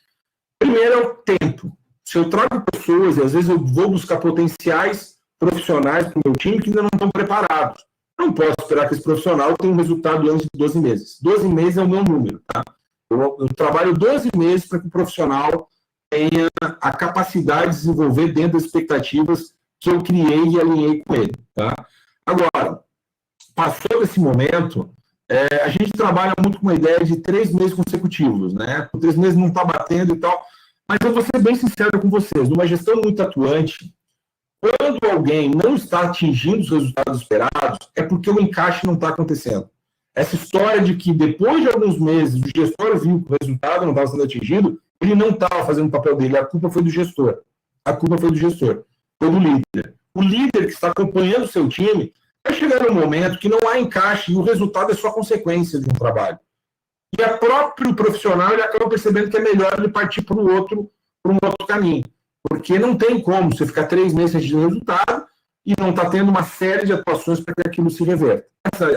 Primeiro é o tempo. Se eu trago pessoas, e às vezes eu vou buscar potenciais profissionais para o meu time que ainda não estão preparados. Não posso esperar que esse profissional tenha um resultado antes de 12 meses. 12 meses é o meu número, tá? Eu trabalho 12 meses para que o profissional tenha a capacidade de desenvolver dentro das expectativas que eu criei e alinhei com ele, tá? Agora, passou esse momento, a gente trabalha muito com uma ideia de 3 meses consecutivos, né? 3 meses não está batendo e tal, mas eu vou ser bem sincero com vocês, numa gestão muito atuante, quando alguém não está atingindo os resultados esperados, é porque o encaixe não está acontecendo. Essa história de que depois de alguns meses o gestor viu que o resultado não estava sendo atingido, ele não estava fazendo o papel dele, a culpa foi do gestor. A culpa foi do gestor, foi do líder. O líder que está acompanhando o seu time vai chegar num momento que não há encaixe e o resultado é só consequência de um trabalho. E o próprio profissional ele acaba percebendo que é melhor ele partir para um outro caminho. Porque não tem como você ficar 3 meses sem ter resultado e não está tendo uma série de atuações para que aquilo se reverta.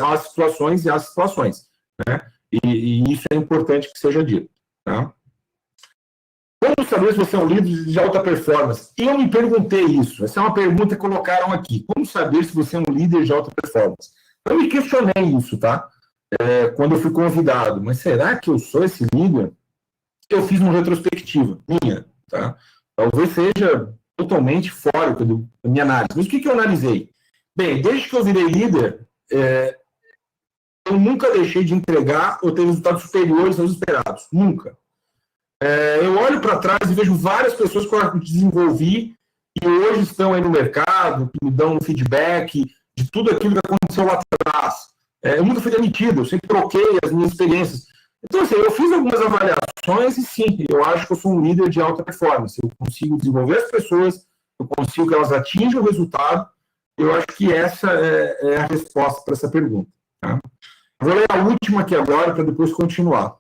Há situações e há situações, né? E isso é importante que seja dito. Tá? Como saber se você é um líder de alta performance? Eu me perguntei isso. Essa é uma pergunta que colocaram aqui. Como saber se você é um líder de alta performance? Eu me questionei isso, tá? Quando eu fui convidado. Mas será que eu sou esse líder? Eu fiz uma retrospectiva minha, tá? Talvez seja totalmente fora da minha análise. Mas o que eu analisei? Bem, desde que eu virei líder, eu nunca deixei de entregar ou ter resultados superiores aos esperados. Nunca. Eu olho para trás e vejo várias pessoas que eu desenvolvi e hoje estão aí no mercado, que me dão um feedback de tudo aquilo que aconteceu lá atrás. Eu nunca fui demitido, eu sempre troquei as minhas experiências. Então, assim, eu fiz algumas avaliações e sim, eu acho que eu sou um líder de alta performance. Eu consigo desenvolver as pessoas, eu consigo que elas atinjam o resultado. Eu acho que essa é a resposta para essa pergunta. Tá? Vou ler a última aqui agora para depois continuar.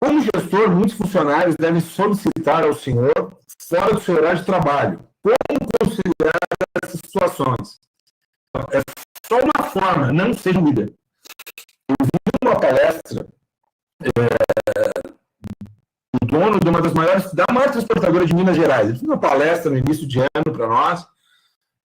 Como gestor, muitos funcionários devem solicitar ao senhor fora do seu horário de trabalho. Como considerar essas situações? É só uma forma, não seja um líder. Eu vi uma palestra do dono de uma das maiores, da maior transportadora de Minas Gerais. Ele fez uma palestra no início de ano para nós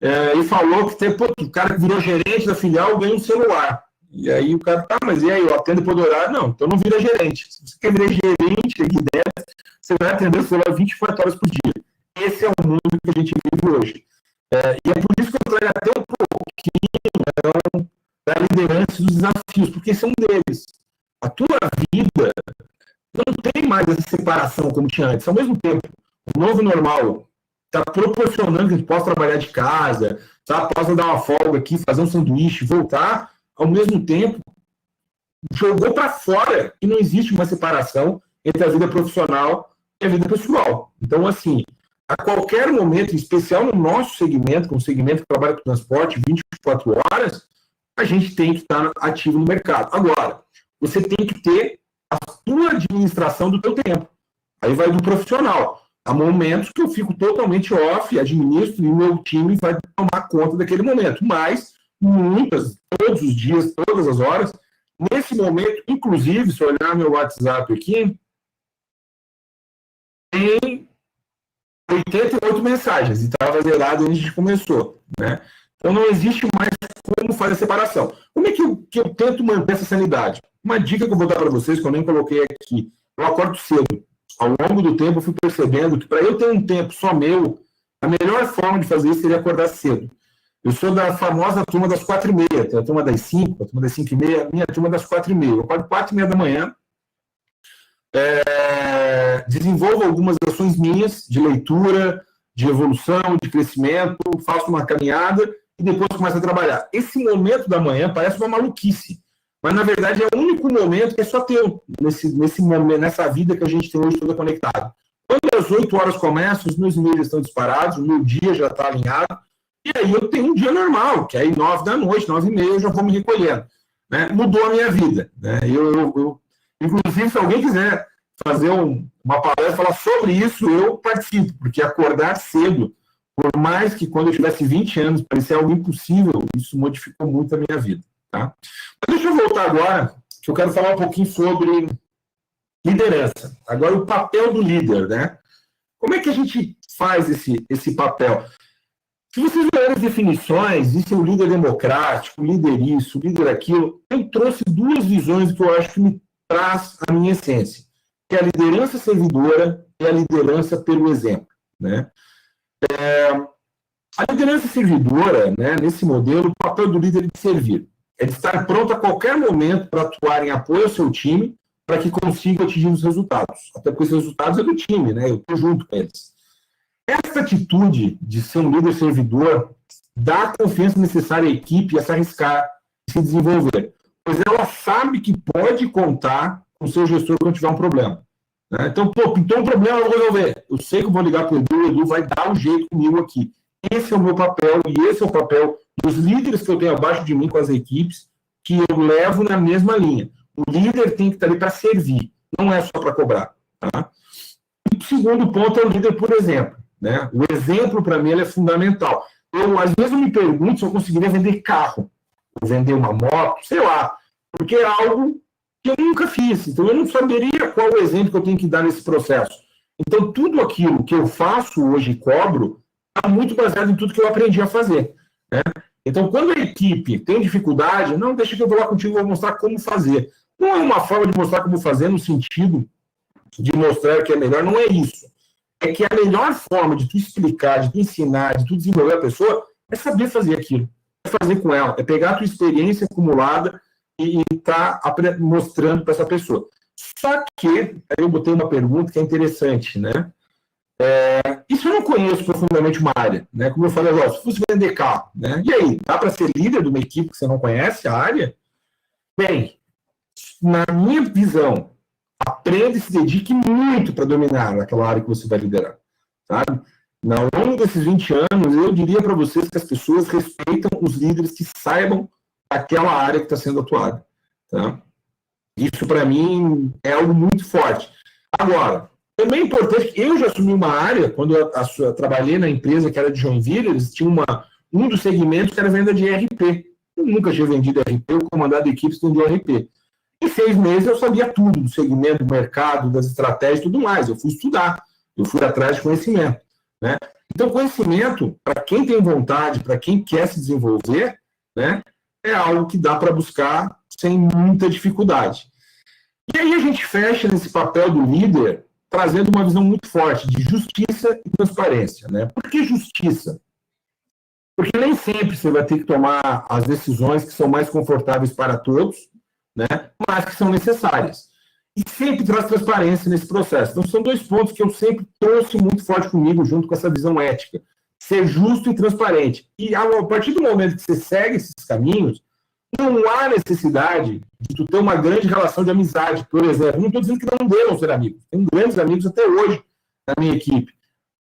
e falou que o cara que virou gerente da filial ganha um celular. E aí o cara, mas e aí, eu atendo depois do horário? Não, então não vira gerente. Se você quer virar gerente aqui dentro, você vai atender o celular 24 horas por dia. Esse é o mundo que a gente vive hoje. E é por isso que eu trago até um pouquinho da liderança e dos desafios, porque são deles. A tua vida não tem mais essa separação como tinha antes. Ao mesmo tempo, o novo normal está proporcionando que a gente possa trabalhar de casa, tá? Possa dar uma folga aqui, fazer um sanduíche, voltar. Ao mesmo tempo, jogou para fora que não existe uma separação entre a vida profissional e a vida pessoal. Então, assim, a qualquer momento, em especial no nosso segmento, como segmento que trabalha com transporte 24 horas, a gente tem que estar ativo no mercado. Agora, você tem que ter a sua administração do teu tempo. Aí vai do profissional. Há momentos que eu fico totalmente off, administro e o meu time vai tomar conta daquele momento. Mas, todos os dias, todas as horas, nesse momento, inclusive, se eu olhar meu WhatsApp aqui, tem 88 mensagens, e estava zerado antes de começou, né? Então não existe mais como fazer a separação. Como é que eu tento manter essa sanidade? Uma dica que eu vou dar para vocês, que eu nem coloquei aqui, eu acordo cedo. Ao longo do tempo eu fui percebendo que para eu ter um tempo só meu, a melhor forma de fazer isso seria acordar cedo. Eu sou da famosa turma das 4h30, tem a turma das 5, a turma das 5h30, a minha turma das 4h30. Eu acordo 4h30 da manhã, desenvolvo algumas ações minhas de leitura, de evolução, de crescimento, faço uma caminhada e depois começo a trabalhar. Esse momento da manhã parece uma maluquice, mas na verdade é o único momento que é só teu, nesse momento, nessa vida que a gente tem hoje toda conectada. Quando as 8 horas começam, os meus e-mails estão disparados, o meu dia já está alinhado, e aí eu tenho um dia normal, que aí 9 da noite, 9h30, eu já vou me recolhendo. Né? Mudou a minha vida. Né? Inclusive, se alguém quiser fazer uma palestra, falar sobre isso, eu participo, porque acordar cedo, por mais que quando eu tivesse 20 anos parecia algo impossível, isso modificou muito a minha vida. Tá? Mas deixa eu voltar agora, que eu quero falar um pouquinho sobre liderança. Agora, o papel do líder, né? Como é que a gente faz esse papel? Se vocês verem as definições, isso é o líder democrático, líder isso, líder aquilo, eu trouxe 2 visões que eu acho que me traz a minha essência, que é a liderança servidora e a liderança pelo exemplo. Né? A liderança servidora, né, nesse modelo, o papel do líder é de servir, é de estar pronto a qualquer momento para atuar em apoio ao seu time, para que consiga atingir os resultados. Até porque os resultados é do time, né? Eu estou junto com eles. Essa atitude de ser um líder servidor dá a confiança necessária à equipe a se arriscar, a se desenvolver, pois ela sabe que pode contar com o seu gestor quando tiver um problema. Né? Então, pintou um problema, eu vou resolver. Eu sei que eu vou ligar para o Edu vai dar um jeito comigo aqui. Esse é o meu papel, e esse é o papel dos líderes que eu tenho abaixo de mim com as equipes, que eu levo na mesma linha. O líder tem que estar ali para servir, não é só para cobrar. Tá? E o segundo ponto é o líder por exemplo. Né? O exemplo, para mim, ele é fundamental. Às vezes eu me pergunto se eu conseguiria vender carro, ou vender uma moto, sei lá, porque é algo que eu nunca fiz. Então, eu não saberia qual o exemplo que eu tenho que dar nesse processo. Então, tudo aquilo que eu faço hoje e cobro está muito baseado em tudo que eu aprendi a fazer. Né? Então, quando a equipe tem dificuldade, não, deixa que eu vou lá contigo e vou mostrar como fazer. Não é uma forma de mostrar como fazer no sentido de mostrar que é melhor, não é isso. É que a melhor forma de tu explicar, de tu ensinar, de tu desenvolver a pessoa, é saber fazer aquilo. É fazer com ela, é pegar a tua experiência acumulada e estar mostrando para essa pessoa. Só que, aí eu botei uma pergunta que é interessante, né? E se eu não conheço profundamente uma área, né? Como eu falei agora, se fosse vender carro, né? E aí, dá para ser líder de uma equipe que você não conhece a área? Bem, na minha visão, aprenda e se dedique muito para dominar aquela área que você vai liderar, sabe? Ao longo desses 20 anos, eu diria para vocês que as pessoas respeitam os líderes que saibam aquela área que está sendo atuada, tá? Isso, para mim, é algo muito forte. Agora, também é importante que eu já assumi uma área, quando eu trabalhei na empresa que era de Joinville, eles tinham um dos segmentos que era venda de ERP. Eu nunca tinha vendido ERP, eu comandado equipes de ERP. Em 6 meses eu sabia tudo do segmento, do mercado, das estratégias e tudo mais. Eu fui estudar, eu fui atrás de conhecimento, né? Então, conhecimento, para quem tem vontade, para quem quer se desenvolver, né, é algo que dá para buscar sem muita dificuldade. E aí a gente fecha nesse papel do líder, trazendo uma visão muito forte de justiça e transparência, né? Por que justiça? Porque nem sempre você vai ter que tomar as decisões que são mais confortáveis para todos, né? Mas que são necessárias. E sempre traz transparência nesse processo. Então, são 2 pontos que eu sempre trouxe muito forte comigo, junto com essa visão ética. Ser justo e transparente. E a partir do momento que você segue esses caminhos, não há necessidade de tu ter uma grande relação de amizade, por exemplo. Não estou dizendo que não devam ser amigos. Tenho grandes amigos até hoje na minha equipe.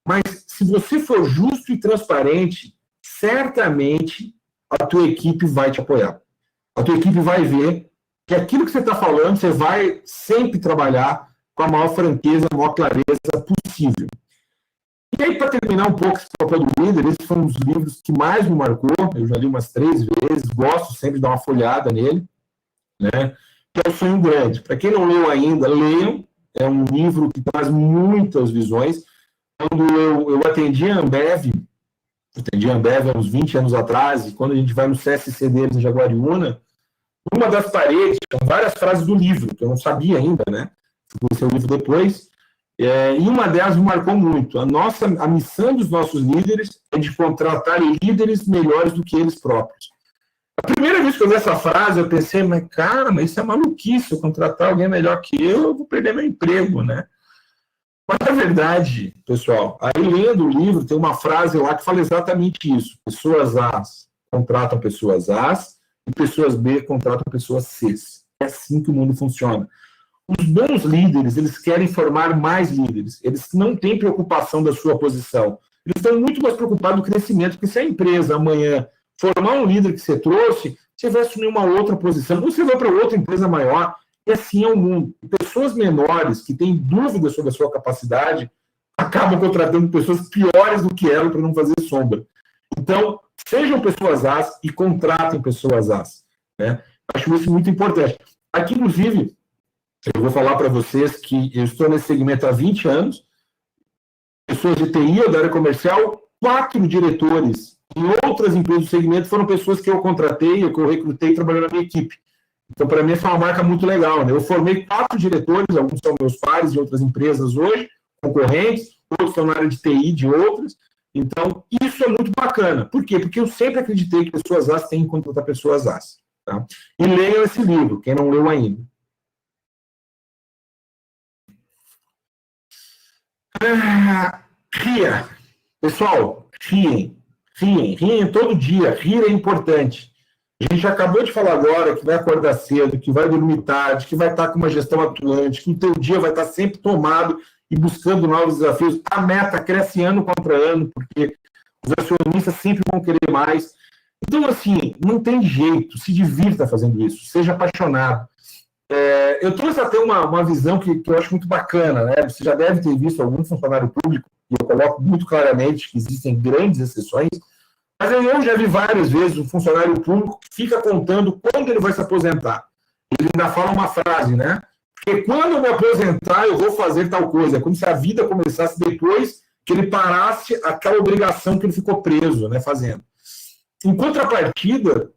Mas se você for justo e transparente, certamente a tua equipe vai te apoiar. A tua equipe vai ver que aquilo que você está falando, você vai sempre trabalhar com a maior franqueza, a maior clareza possível. E aí, para terminar um pouco esse papel do líder, esse foi um dos livros que mais me marcou, eu já li umas 3 vezes, gosto sempre de dar uma folhada nele, né? Que é O Sonho Grande. Para quem não leu ainda, leiam, é um livro que traz muitas visões. Quando eu atendi a Ambev há uns 20 anos atrás, e quando a gente vai no CSC deles em Jaguariúna, uma das paredes, tinham várias frases do livro, que eu não sabia ainda, né? Fui conhecer o livro depois, e uma delas me marcou muito. A missão dos nossos líderes é de contratar líderes melhores do que eles próprios. A primeira vez que eu vi essa frase, eu pensei, mas isso é maluquice, eu contratar alguém melhor que eu vou perder meu emprego, né? Mas, na verdade, pessoal, aí lendo o livro, tem uma frase lá que fala exatamente isso. Pessoas A contratam pessoas A e pessoas B contratam pessoas C. É assim que o mundo funciona. Os bons líderes, eles querem formar mais líderes. Eles não têm preocupação da sua posição. Eles estão muito mais preocupados com o crescimento, porque se a empresa amanhã formar um líder que você trouxe, você vai assumir uma outra posição, ou você vai para outra empresa maior, e assim é o mundo. Pessoas menores que têm dúvidas sobre a sua capacidade acabam contratando pessoas piores do que ela para não fazer sombra. Então, sejam pessoas As e contratem pessoas As, né? Acho isso muito importante. Aqui, inclusive, eu vou falar para vocês que eu estou nesse segmento há 20 anos, pessoas de TI ou da área comercial, 4 diretores em outras empresas do segmento foram pessoas que eu contratei, ou que eu recrutei trabalhando na minha equipe. Então, para mim, essa é uma marca muito legal, né? Eu formei 4 diretores, alguns são meus pares de outras empresas hoje, concorrentes, outros estão na área de TI de outras. Então, isso é muito bacana. Por quê? Porque eu sempre acreditei que pessoas As têm que contratar pessoas As. Tá? E leiam esse livro, quem não leu ainda. Ria. Pessoal, riem todo dia. Rir é importante. A gente acabou de falar agora que vai acordar cedo, que vai dormir tarde, que vai estar com uma gestão atuante, que o teu dia vai estar sempre tomado e buscando novos desafios. A meta cresce ano contra ano, porque os acionistas sempre vão querer mais. Então, assim, não tem jeito, se divirta fazendo isso, seja apaixonado. Eu trouxe até uma visão que eu acho muito bacana, né? Você já deve ter visto algum funcionário público, e eu coloco muito claramente que existem grandes exceções, mas eu já vi várias vezes um funcionário público que fica contando quando ele vai se aposentar. Ele ainda fala uma frase, né? Porque quando eu me aposentar, eu vou fazer tal coisa. É como se a vida começasse depois que ele parasse aquela obrigação que ele ficou preso, né, fazendo. Em contrapartida,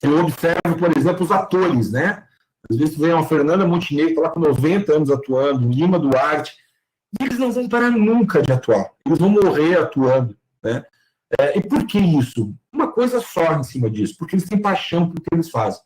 eu observo, por exemplo, os atores, né? Às vezes vem uma Fernanda Montenegro, está lá com 90 anos atuando, o Lima Duarte, e eles não vão parar nunca de atuar. Eles vão morrer atuando, né? E por que isso? Uma coisa só em cima disso, porque eles têm paixão pelo que eles fazem.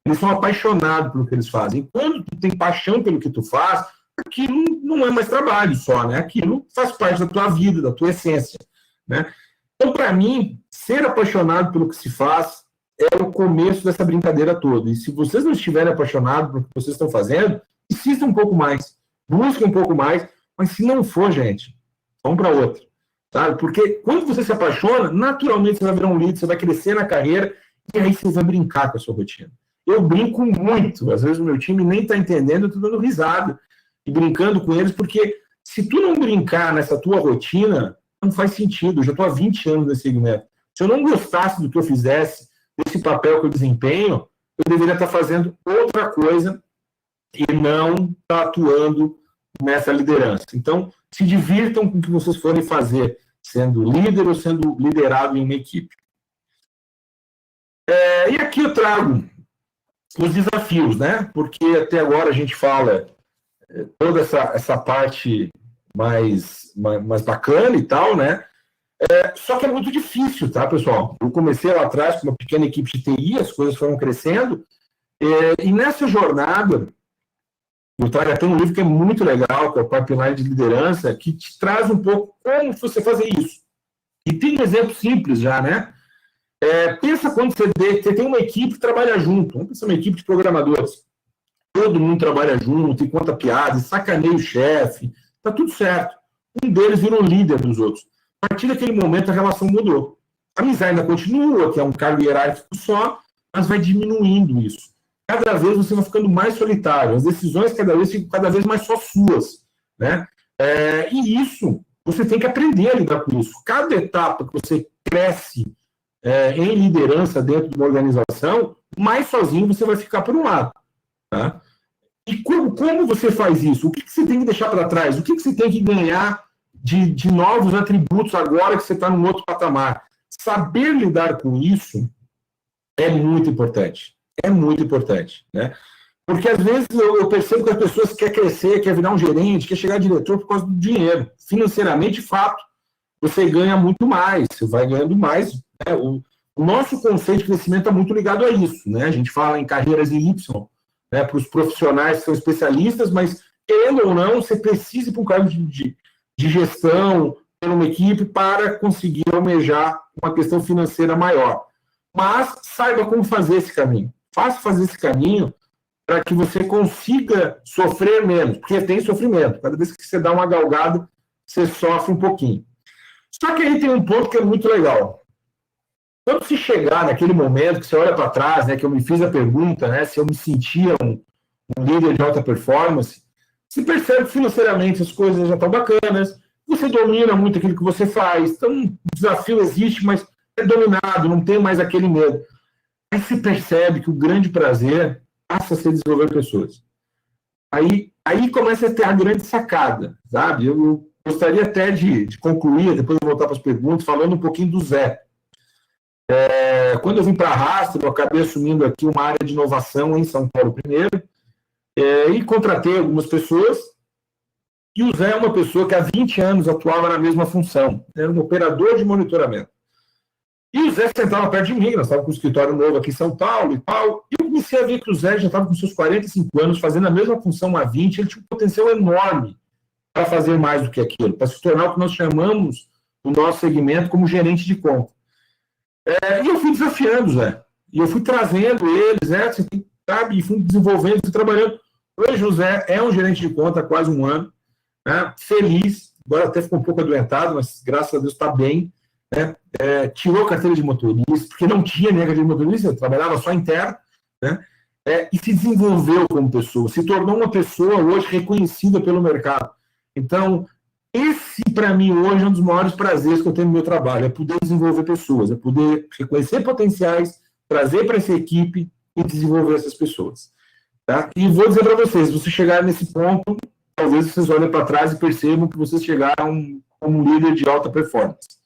Eles são apaixonados pelo que eles fazem. E quando tu tem paixão pelo que tu faz, aquilo não é mais trabalho só, né? Aquilo faz parte da tua vida, da tua essência, né? Então, para mim, ser apaixonado pelo que se faz é o começo dessa brincadeira toda. E se vocês não estiverem apaixonados pelo que vocês estão fazendo, insistam um pouco mais, busquem um pouco mais, mas se não for, gente, vamos para outra, sabe? Porque quando você se apaixona, naturalmente você vai virar um líder, você vai crescer na carreira, e aí você vai brincar com a sua rotina. Eu brinco muito, às vezes o meu time nem está entendendo, eu estou dando risada e brincando com eles, porque se tu não brincar nessa tua rotina, não faz sentido. Eu já estou há 20 anos nesse segmento. Se eu não gostasse do que eu fizesse, desse papel que eu desempenho, eu deveria estar fazendo outra coisa e não estar atuando nessa liderança. Então, se divirtam com o que vocês forem fazer, sendo líder ou sendo liderado em uma equipe. E aqui eu trago os desafios, né? Porque até agora a gente fala toda essa parte mais bacana e tal, né? Só que é muito difícil, tá, pessoal? Eu comecei lá atrás com uma pequena equipe de TI, as coisas foram crescendo, e nessa jornada, eu trago até um livro que é muito legal, que é o Pipeline de Liderança, que te traz um pouco como você fazer isso. E tem um exemplo simples já, né? Pensa quando você tem uma equipe que trabalha junto, vamos pensar uma equipe de programadores. Todo mundo trabalha junto, e conta piadas, sacaneia o chefe, tá tudo certo. Um deles vira um líder dos outros. A partir daquele momento, a relação mudou. A amizade ainda continua, que é um cargo hierárquico só, mas vai diminuindo isso. Cada vez você vai ficando mais solitário, as decisões ficam cada vez mais só suas, né? E isso, você tem que aprender a lidar com isso. Cada etapa que você cresce em liderança dentro de uma organização, mais sozinho você vai ficar por um lado. Tá? E como você faz isso? O que você tem que deixar para trás? O que você tem que ganhar de novos atributos agora que você está num outro patamar? Saber lidar com isso é muito importante. É muito importante, né? Porque às vezes eu percebo que as pessoas querem crescer, querem virar um gerente, querem chegar a diretor por causa do dinheiro. Financeiramente, fato, você ganha muito mais, você vai ganhando mais. Né? O nosso conceito de crescimento está muito ligado a isso, né? A gente fala em carreiras em Y, né, para os profissionais que são especialistas, mas querendo ou não, você precisa ir para um cargo de gestão, ter uma equipe para conseguir almejar uma questão financeira maior. Mas saiba como fazer esse caminho. Faça fazer esse caminho para que você consiga sofrer menos, porque tem sofrimento. Cada vez que você dá uma galgada, você sofre um pouquinho. Só que aí tem um ponto que é muito legal. Quando se chegar naquele momento que você olha para trás, né, que eu me fiz a pergunta, né, se eu me sentia um líder de alta performance, você percebe que financeiramente as coisas já estão bacanas, você domina muito aquilo que você faz, então o desafio existe, mas é dominado, não tem mais aquele medo. Aí você percebe que o grande prazer passa a ser desenvolver pessoas. Aí começa a ter a grande sacada, sabe? Eu gostaria até de concluir, depois de voltar para as perguntas, falando um pouquinho do Zé. Quando eu vim para a Rastro, eu acabei assumindo aqui uma área de inovação em São Paulo primeiro, e contratei algumas pessoas, e o Zé é uma pessoa que há 20 anos atuava na mesma função, era um operador de monitoramento. E o Zé sentava perto de mim, nós estávamos com um escritório novo aqui em São Paulo e tal, e eu comecei a ver que o Zé já estava com seus 45 anos, fazendo a mesma função há 20, ele tinha um potencial enorme para fazer mais do que aquilo, para se tornar o que nós chamamos no nosso segmento como gerente de conta. E eu fui desafiando o Zé, e eu fui trazendo eles, sabe, e fui desenvolvendo, fui trabalhando. Hoje o Zé é um gerente de conta há quase um ano, né, feliz, agora até ficou um pouco adoentado, mas graças a Deus está bem, né, tirou a carteira de motorista, porque não tinha nem a carteira de motorista, trabalhava só interno, né, e se desenvolveu como pessoa, se tornou uma pessoa hoje reconhecida pelo mercado. Então, esse, para mim, hoje é um dos maiores prazeres que eu tenho no meu trabalho, é poder desenvolver pessoas, é poder reconhecer potenciais, trazer para essa equipe e desenvolver essas pessoas. Tá? E vou dizer para vocês, se vocês chegarem nesse ponto, talvez vocês olhem para trás e percebam que vocês chegaram como um líder de alta performance.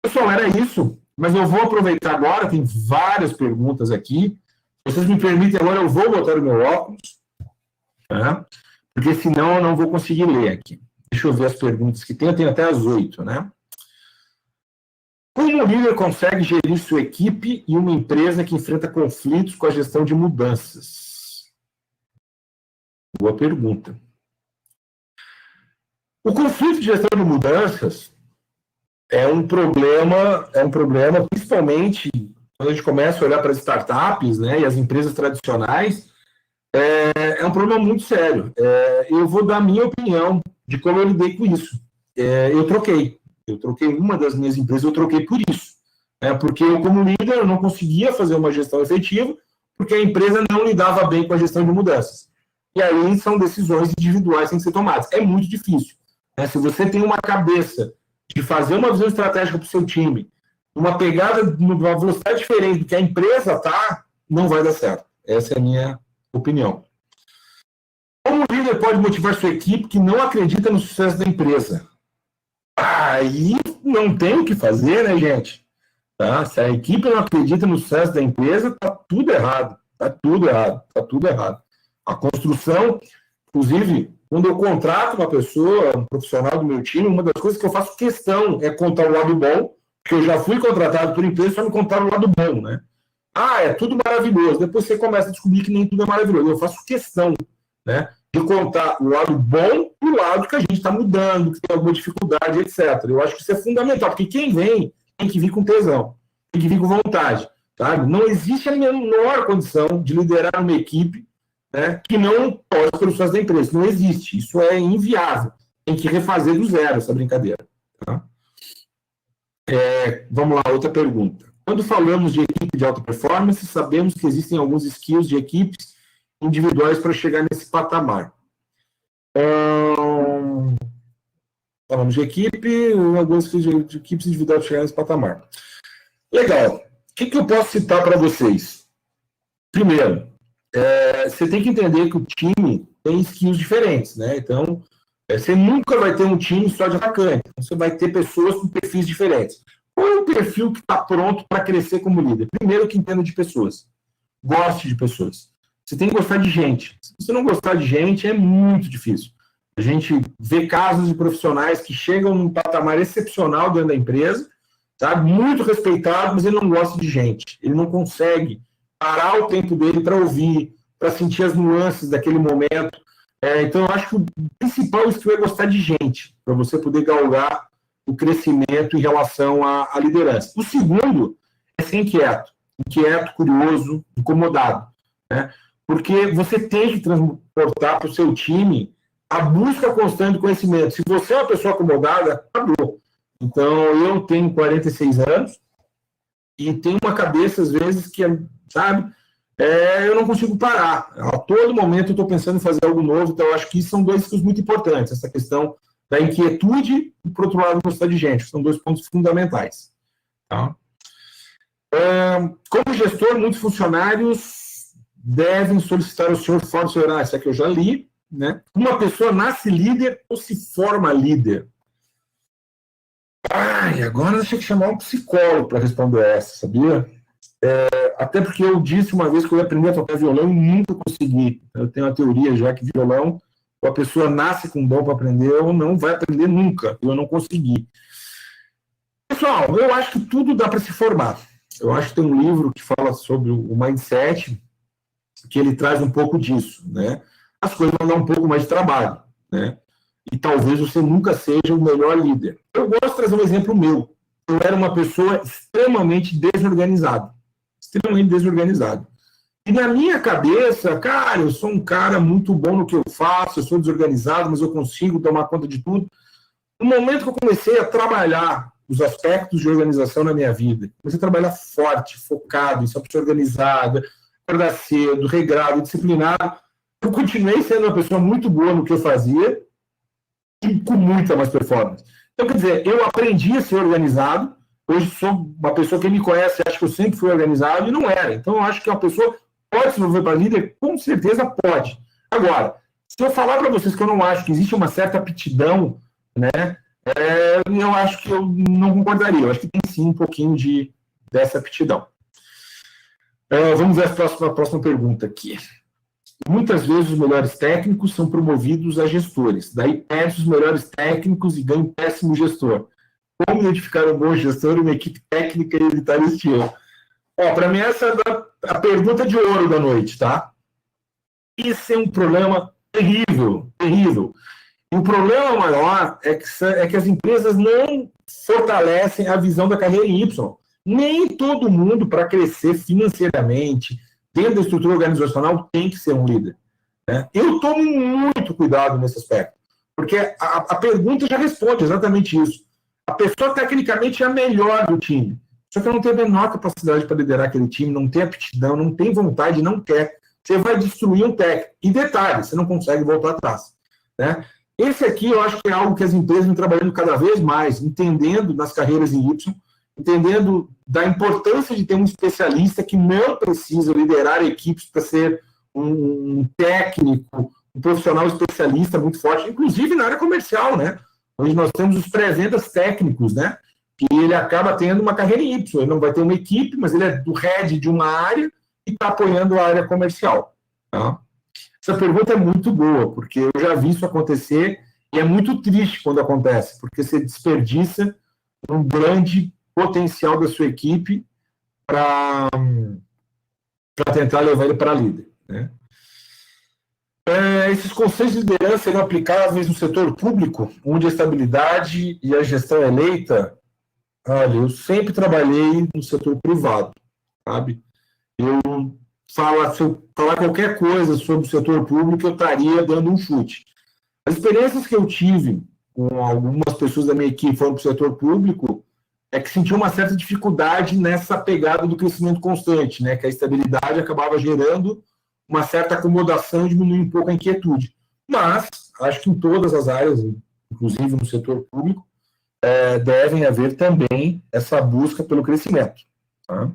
Pessoal, era isso, mas eu vou aproveitar agora, tem várias perguntas aqui. Se vocês me permitem, agora eu vou botar o meu óculos, tá? Porque senão eu não vou conseguir ler aqui. Deixa eu ver as perguntas que tem, eu tenho até as 8, né? Como o líder consegue gerir sua equipe e uma empresa que enfrenta conflitos com a gestão de mudanças? Boa pergunta. O conflito de gestão de mudanças é um problema principalmente quando a gente começa a olhar para as startups, né, e as empresas tradicionais, é um problema muito sério. Eu vou dar a minha opinião de como eu lidei com isso. Eu troquei uma das minhas empresas, eu troquei por isso. Porque eu, como líder, eu não conseguia fazer uma gestão efetiva, porque a empresa não lidava bem com a gestão de mudanças. E aí são decisões individuais que têm que ser tomadas. É muito difícil. Se você tem uma cabeça de fazer uma visão estratégica para o seu time, uma pegada, uma velocidade diferente do que a empresa está, não vai dar certo. Essa é a minha opinião. Como o líder pode motivar sua equipe que não acredita no sucesso da empresa? Aí não tem o que fazer, né, gente? Tá? Se a equipe não acredita no sucesso da empresa, está tudo errado. Está tudo errado. Está tudo errado. A construção, inclusive, quando eu contrato uma pessoa, um profissional do meu time, uma das coisas que eu faço questão é contar o lado bom, porque eu já fui contratado por empresa, só me contaram o lado bom, né? É tudo maravilhoso. Depois você começa a descobrir que nem tudo é maravilhoso. Eu faço questão, né, de contar o lado bom e o lado que a gente está mudando, que tem alguma dificuldade, etc. Eu acho que isso é fundamental, porque quem vem tem que vir com tesão, tem que vir com vontade, sabe? Não existe a menor condição de liderar uma equipe, né, que não pode pelo sucesso da empresa. Não existe. Isso é inviável. Tem que refazer do zero essa brincadeira. Tá? Vamos lá, outra pergunta. Quando falamos de equipe de alta performance, sabemos que existem alguns skills de equipes individuais para chegar nesse patamar. Falamos de equipe, alguns skills de equipes individuais para chegar nesse patamar. Legal. O que eu posso citar para vocês? Primeiro, você tem que entender que o time tem skills diferentes, né? Então, você nunca vai ter um time só de atacante. Você vai ter pessoas com perfis diferentes. Qual é o perfil que está pronto para crescer como líder? Primeiro, que entenda de pessoas. Goste de pessoas. Você tem que gostar de gente. Se você não gostar de gente, é muito difícil. A gente vê casos de profissionais que chegam num patamar excepcional dentro da empresa, sabe? Muito respeitado, mas ele não gosta de gente. Ele não consegue parar o tempo dele para ouvir, para sentir as nuances daquele momento. Então, eu acho que o principal skill é gostar de gente, para você poder galgar o crescimento em relação à liderança. O segundo é ser inquieto, curioso, incomodado, né? Porque você tem que transportar para o seu time a busca constante do conhecimento. Se você é uma pessoa acomodada, acabou. Então, eu tenho 46 anos e tenho uma cabeça, às vezes, que, sabe, eu não consigo parar. A todo momento eu estou pensando em fazer algo novo, então eu acho que isso são dois pontos muito importantes, essa questão da inquietude e, por outro lado, gostar de gente. São dois pontos fundamentais. Tá? Como gestor, muitos funcionários devem solicitar ao senhor fora do seu horário. Isso aqui eu já li. Né? Uma pessoa nasce líder ou se forma líder? Agora eu tinha que chamar um psicólogo para responder essa, sabia? Até porque eu disse uma vez que eu ia aprender a tocar violão e nunca consegui. Eu tenho uma teoria já que violão, ou a pessoa nasce com dom para aprender ou não vai aprender nunca. Eu não consegui. Pessoal, eu acho que tudo dá para se formar. Eu acho que tem um livro que fala sobre o mindset, que ele traz um pouco disso, né? As coisas vão dar um pouco mais de trabalho, né? E talvez você nunca seja o melhor líder. Eu gosto de trazer um exemplo meu. Eu era uma pessoa extremamente desorganizada. Extremamente desorganizado. E na minha cabeça, cara, eu sou um cara muito bom no que eu faço, eu sou desorganizado, mas eu consigo tomar conta de tudo. No momento que eu comecei a trabalhar os aspectos de organização na minha vida, comecei a trabalhar forte, focado, em ser uma pessoa organizada, acordar cedo, regrado, disciplinado, eu continuei sendo uma pessoa muito boa no que eu fazia e com muita mais performance. Então, quer dizer, eu aprendi a ser organizado, hoje sou uma pessoa que me conhece, acha que eu sempre fui organizado e não era. Então, eu acho que uma pessoa pode se desenvolver para líder? Com certeza pode. Agora, se eu falar para vocês que eu não acho que existe uma certa aptidão, né, eu acho que eu não concordaria. Eu acho que tem sim um pouquinho dessa aptidão. Vamos ver a próxima pergunta aqui. Muitas vezes os melhores técnicos são promovidos a gestores. Daí perde os melhores técnicos e ganha um péssimo gestor. Como identificar um bom gestor e uma equipe técnica e evitar esse erro? Para mim essa é a pergunta de ouro da noite, tá? Isso é um problema terrível, terrível. E o problema maior é que as empresas não fortalecem a visão da carreira em Y. Nem todo mundo, para crescer financeiramente, dentro da estrutura organizacional, tem que ser um líder, né? Eu tomo muito cuidado nesse aspecto, porque a pergunta já responde exatamente isso. A pessoa, tecnicamente, é a melhor do time, só que ela não tem a menor capacidade para liderar aquele time, não tem aptidão, não tem vontade, não quer. Você vai destruir um técnico. E detalhe, você não consegue voltar atrás, né? Esse aqui eu acho que é algo que as empresas vêm trabalhando cada vez mais, entendendo nas carreiras em Y, entendendo da importância de ter um especialista que não precisa liderar equipes para ser um técnico, um profissional especialista muito forte, inclusive na área comercial, né? Hoje nós temos os pré-vendas técnicos, né? Que ele acaba tendo uma carreira em Y, ele não vai ter uma equipe, mas ele é do head de uma área e está apoiando a área comercial, tá? Essa pergunta é muito boa, porque eu já vi isso acontecer e é muito triste quando acontece, porque você desperdiça um grande potencial da sua equipe para tentar levar ele para líder, né? Esses conceitos de liderança serão aplicáveis no setor público, onde a estabilidade e a gestão é eleita. Olha, eu sempre trabalhei no setor privado, sabe? Se eu falar qualquer coisa sobre o setor público, eu estaria dando um chute. As experiências que eu tive com algumas pessoas da minha equipe que foram para o setor público é que sentiam uma certa dificuldade nessa pegada do crescimento constante, né? Que a estabilidade acabava gerando uma certa acomodação e diminuindo um pouco a inquietude. Mas, acho que em todas as áreas, inclusive no setor público, devem haver também essa busca pelo crescimento, tá?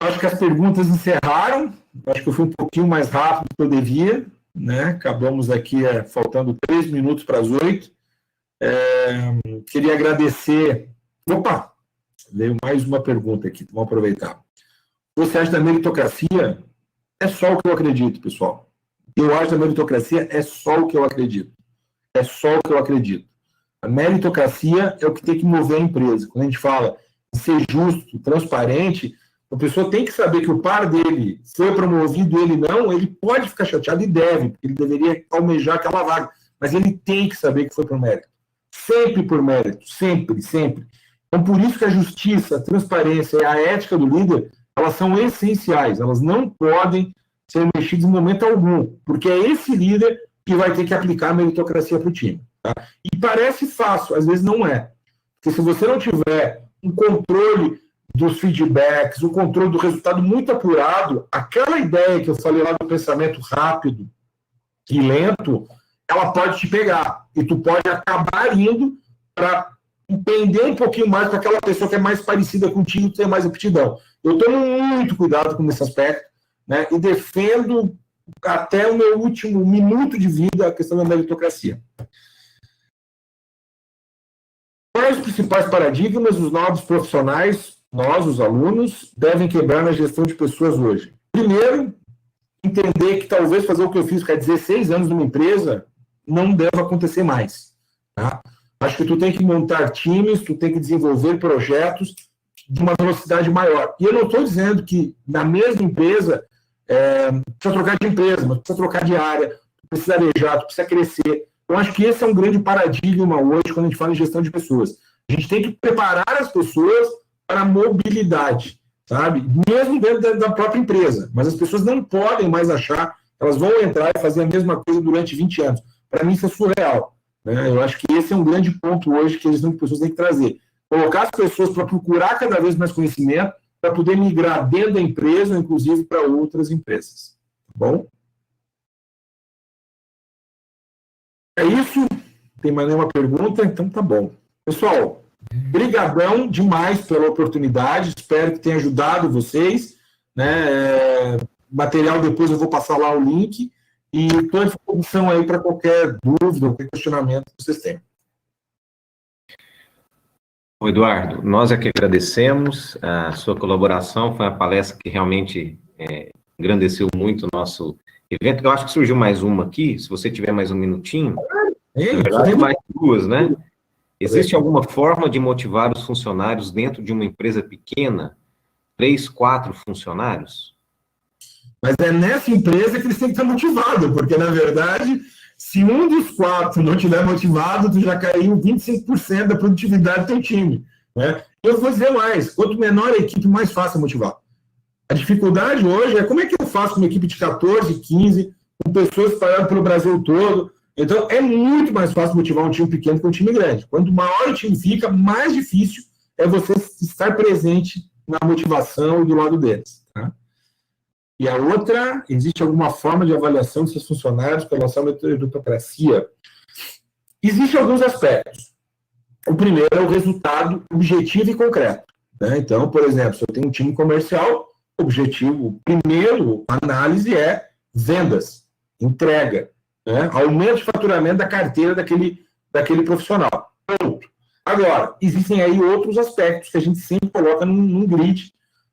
Acho que as perguntas encerraram. Acho que eu fui um pouquinho mais rápido do que eu devia, né? Acabamos aqui faltando 3 minutos para as 8. Queria agradecer. Opa! Veio mais uma pergunta aqui, vamos aproveitar. Você acha da meritocracia? É só o que eu acredito, pessoal. Eu acho da meritocracia é só o que eu acredito. É só o que eu acredito. A meritocracia é o que tem que mover a empresa. Quando a gente fala de ser justo, transparente, a pessoa tem que saber que o par dele foi promovido, ele não, ele pode ficar chateado e deve, porque ele deveria almejar aquela vaga, mas ele tem que saber que foi por mérito. Sempre por mérito, sempre, sempre. Então, por isso que a justiça, a transparência e a ética do líder, elas são essenciais, elas não podem ser mexidas em momento algum, porque é esse líder que vai ter que aplicar a meritocracia para o time. Tá? E parece fácil, às vezes não é. Porque se você não tiver um controle dos feedbacks, o controle do resultado muito apurado, aquela ideia que eu falei lá do pensamento rápido e lento, ela pode te pegar. E tu pode acabar indo para entender um pouquinho mais com aquela pessoa que é mais parecida contigo, que tem mais aptidão. Eu tomo muito cuidado com esse aspecto, né, e defendo até o meu último minuto de vida a questão da meritocracia. Quais os principais paradigmas os novos profissionais, nós, os alunos, devem quebrar na gestão de pessoas hoje? Primeiro, entender que talvez fazer o que eu fiz há 16 anos numa empresa não deve acontecer mais. Tá? Acho que tu tem que montar times, tu tem que desenvolver projetos de uma velocidade maior. E eu não estou dizendo que na mesma empresa precisa trocar de empresa, mas precisa trocar de área, precisa arejar, precisa crescer. Eu acho que esse é um grande paradigma hoje quando a gente fala em gestão de pessoas. A gente tem que preparar as pessoas para a mobilidade, sabe? Mesmo dentro da própria empresa. Mas as pessoas não podem mais achar que elas vão entrar e fazer a mesma coisa durante 20 anos. Para mim, isso é surreal, né? Eu acho que esse é um grande ponto hoje que as pessoas têm que trazer. Colocar as pessoas para procurar cada vez mais conhecimento, para poder migrar dentro da empresa, inclusive para outras empresas. Tá bom? É isso? Tem mais nenhuma pergunta? Então tá bom. Pessoal, brigadão demais pela oportunidade, espero que tenha ajudado vocês, né? Material depois eu vou passar lá o link e estou à disposição aí para qualquer dúvida, qualquer questionamento que vocês tenham. Ô Eduardo, nós é que agradecemos a sua colaboração, foi uma palestra que realmente engrandeceu muito o nosso evento. Eu acho que surgiu mais uma aqui, se você tiver mais um minutinho. Na verdade, mais duas, né? Existe alguma forma de motivar os funcionários dentro de uma empresa pequena, 3, 4 funcionários? Mas é nessa empresa que eles têm que estar motivados, porque, na verdade, se um dos 4 não estiver motivado, tu já caiu 25% da produtividade do teu time. Né? Eu vou dizer mais, quanto menor a equipe, mais fácil é motivar. A dificuldade hoje é como é que eu faço com uma equipe de 14, 15, com pessoas espalhadas pelo Brasil todo. Então, é muito mais fácil motivar um time pequeno que um time grande. Quanto maior o time fica, mais difícil é você estar presente na motivação e do lado deles. Tá? E a outra, existe alguma forma de avaliação de seus funcionários com relação à meritocracia? Existem alguns aspectos. O primeiro é o resultado objetivo e concreto. Né? Então, por exemplo, se eu tenho um time comercial, o objetivo, primeiro, análise é vendas, entrega, né? Aumento de faturamento da carteira daquele profissional. Ponto. Agora, existem aí outros aspectos que a gente sempre coloca num grid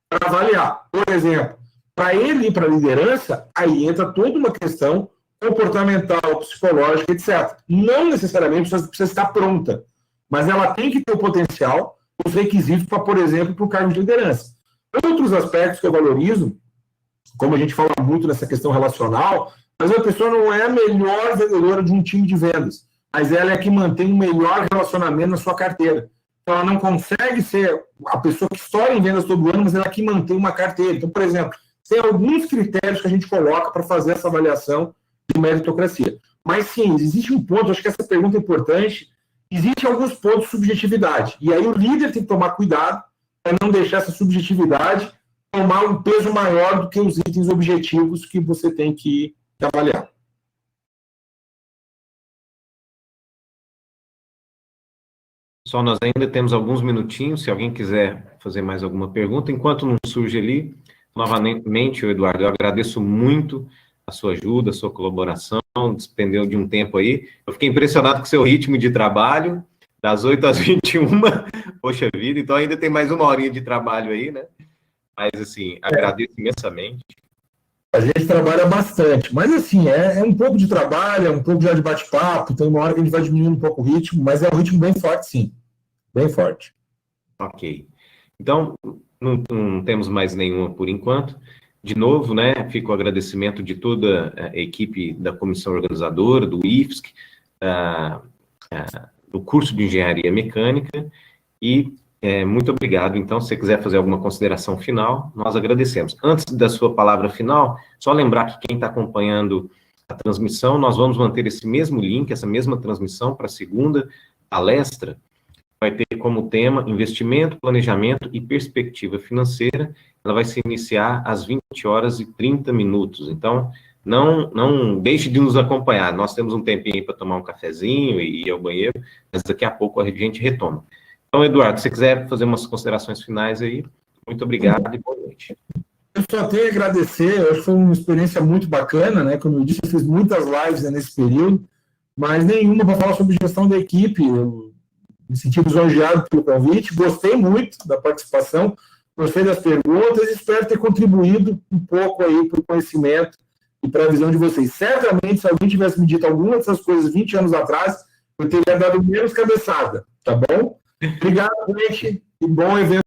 para avaliar. Por exemplo, para ele ir para a liderança, aí entra toda uma questão comportamental, psicológica, etc. Não necessariamente precisa estar pronta, mas ela tem que ter o potencial, os requisitos para, por exemplo, para o cargo de liderança. Outros aspectos que eu valorizo, como a gente fala muito nessa questão relacional, mas a pessoa não é a melhor vendedora de um time de vendas, mas ela é a que mantém o melhor relacionamento na sua carteira. Então, ela não consegue ser a pessoa que estoura em vendas todo ano, mas ela é a que mantém uma carteira. Então, por exemplo, tem alguns critérios que a gente coloca para fazer essa avaliação de meritocracia. Mas, sim, existe um ponto, acho que essa pergunta é importante, existem alguns pontos de subjetividade. E aí o líder tem que tomar cuidado para não deixar essa subjetividade tomar um peso maior do que os itens objetivos que você tem que avaliar. Só nós ainda temos alguns minutinhos, se alguém quiser fazer mais alguma pergunta, enquanto não surge ali, novamente, Eduardo, eu agradeço muito a sua ajuda, a sua colaboração, despendeu de um tempo aí. Eu fiquei impressionado com o seu ritmo de trabalho, das 8 às 21, poxa vida, então ainda tem mais uma horinha de trabalho aí, né? Mas, assim, agradeço imensamente. A gente trabalha bastante, mas, assim, é um pouco de trabalho, é um pouco já de bate-papo, tem uma hora que a gente vai diminuindo um pouco o ritmo, mas é um ritmo bem forte, sim, bem forte. Ok. Então, não temos mais nenhuma por enquanto. De novo, né, fica o agradecimento de toda a equipe da comissão organizadora, do IFSC, do curso de Engenharia Mecânica, e muito obrigado. Então, se você quiser fazer alguma consideração final, nós agradecemos. Antes da sua palavra final, só lembrar que quem está acompanhando a transmissão, nós vamos manter esse mesmo link, essa mesma transmissão para a segunda palestra, vai ter como tema investimento, planejamento e perspectiva financeira. Ela vai se iniciar às 20h30. Então, não deixe de nos acompanhar. Nós temos um tempinho para tomar um cafezinho e ir ao banheiro, mas daqui a pouco a gente retoma. Então, Eduardo, se você quiser fazer umas considerações finais aí, muito obrigado e boa noite. Eu só tenho a agradecer, eu acho que foi uma experiência muito bacana, né? Como eu disse, eu fiz muitas lives, né, nesse período, mas nenhuma para falar sobre gestão da equipe. Eu me senti lisonjeado pelo convite, gostei muito da participação, gostei das perguntas e espero ter contribuído um pouco aí para o conhecimento e para a visão de vocês. Certamente, se alguém tivesse me dito alguma dessas coisas 20 anos atrás, eu teria dado menos cabeçada, tá bom? Obrigado, gente, e bom evento.